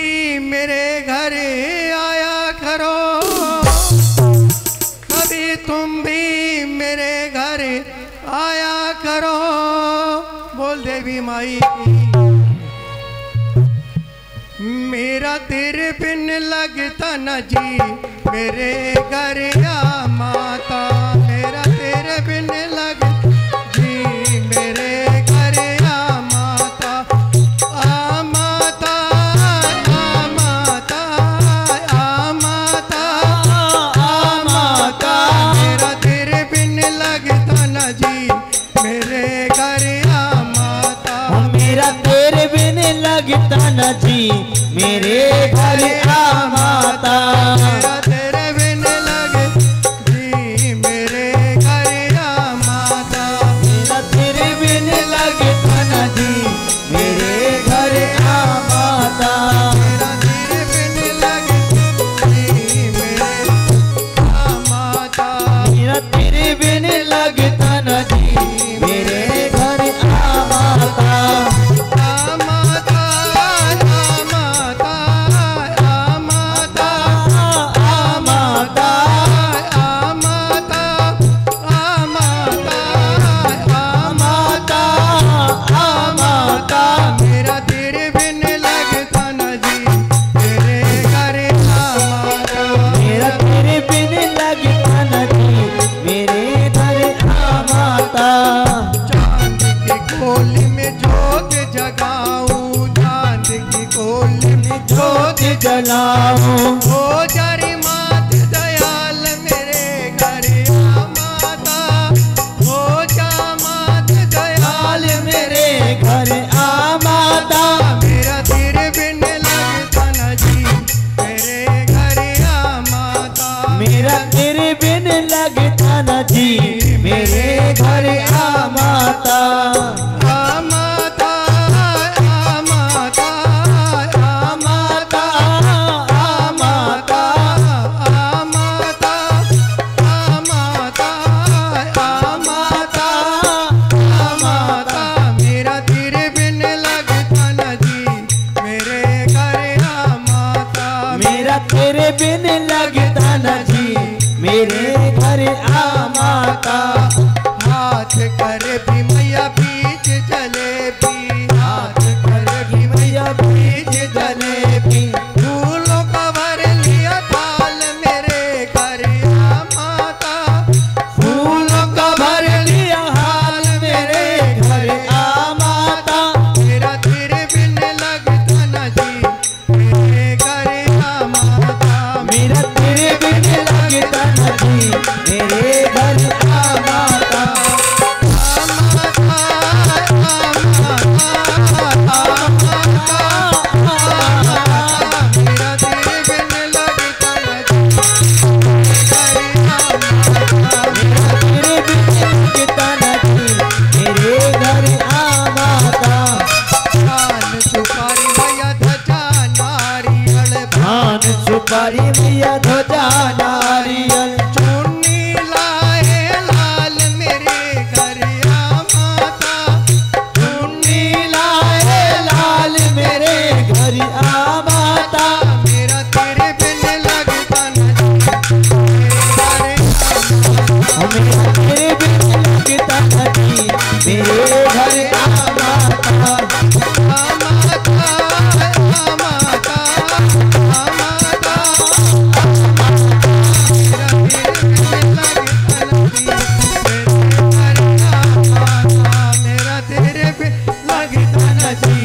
मेरे घर आया करो, कभी तुम भी मेरे घर आया करो। बोल देवी माई की। मेरा तेरे बिन लगता न जी, मेरे घर आ माता। बिन लगती मेरे घर आ माता, आ माता, आ माता, आ माता, आ माता। मेरा तेरे बिन लगता न जी मेरे घर आ माता, मेरा तेरे बिन लगता न जी मेरे घर आ माता। मेरा तेरे बिन लगती मेरे घर आ माता, मेरा तेरे बिन लगता न जी मेरे घर आ माता। मेरा तेरे बिन लगती मेरे आ माता, मेरा तेरे बिन लगता न जी मेरे घर आ माता। आ माता, आ माता, आ माता, आ माता, आ माता, आ माता, आ माता। मेरा तेरे बिन लगता न जी मेरे घर आ माता, मेरा तेरे बिन लगता न जी मेरे घर आ माता। चांद की कोली में जोत जगाऊं, चांद की कोली में जोत जलाऊं, हो जारी मात दयाल मेरे घर आ माता, हो जा मात दयाल मेरे घर आ माता। मेरा तेरे बिन लगता न जी मेरे घर आ माता, मेरा तेरे बिन लगता न जी मेरे घर आ माता। आ माता, आ माता, आ माता, आ माता, आ माता, आ माता, आ माता, आ माता। मेरा तेरे बिन लगता न जी मेरे घर आ माता, मेरा तेरे बिन लगता न जी मेरे घर आ माता। हाथ कर भी मैया बीच जलेबी, हाथ कर भी मैया बीच जलेबी, फूलों का भर लिया थाल मेरे घर आ माता, फूलों का भर लिया हाल मेरे घर आ माता। मेरा तेरे बिन लगता न जी मेरे घर आ माता, मेरा तेरे बिन लगता न जी मेरे घर आ माता। मेरा तेरे बिन लगता न जी तेरे बिन लगता न जी मेरे घर आ माता। पान सुपारी मैया ध्वजा नारियल, पान सुपारी मैया ध्वजा नारियल, चुन्नी लाए लाल मेरे घर आ माता, चुन्नी लाए लाल मेरे घर आ माता। मेरा तेरे बिन लगता न जी मेरे घर मेरा तेरे बिन लगता न जी मेरे घर आ माता। आ माता, आ माता, आ माता, मेरा तेरे बिन लगता न जी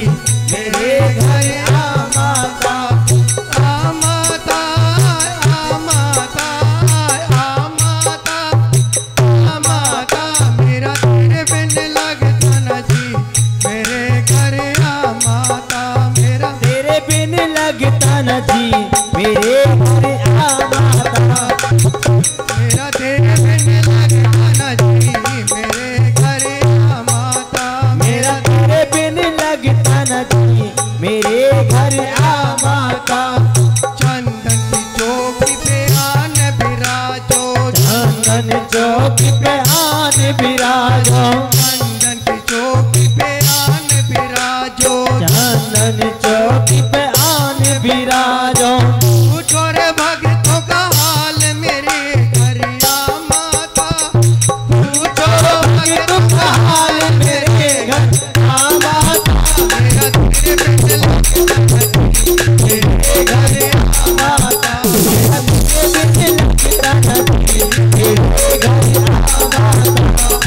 मेरे घर आ माता, आ माता, आ माता, आ माता, आ माता। मेरा तेरे बिन लगता न जी मेरे घर आ माता, मेरा तेरे बिन लगता न जी मेरे घर आ माता। मेरा तेरे बिन लगता न जी मेरे घर आ माता, मेरा तेरे बिन लगता न जी मेरे घर आ माता। चंदन की चौकी पे आन बिराजो, चंदन चौकी पे आन बिराजो, चंदन की चौकी पे आन बिराजो, चंदन चौकी पे आन बिराजो। पूछो रे भक्तों का हाल मेरे घर आ माता, पूछो भक्तों का हाल मेरे घर आ माता। मेरा तेरे बिन लगता न जी मेरे घर आ माता, मेरा तेरे बिन लगता न जी मेरे घर आ माता।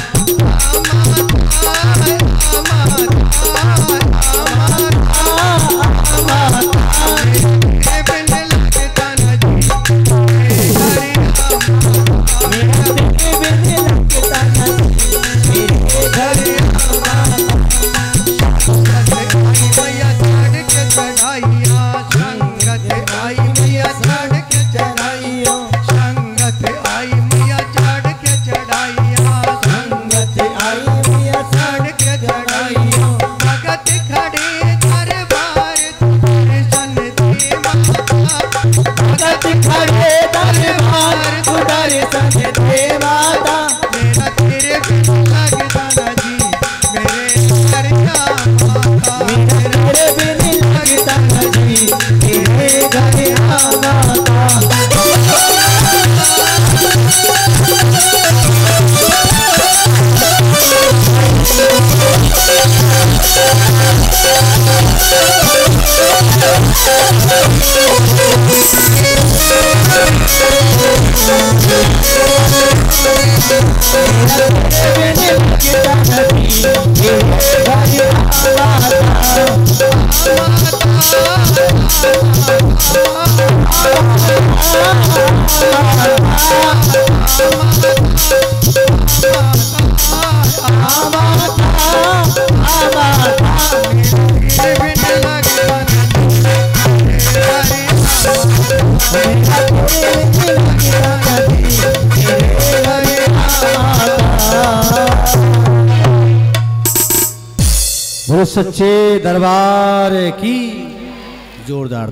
बोलो सच्चे दरबार की जोरदार।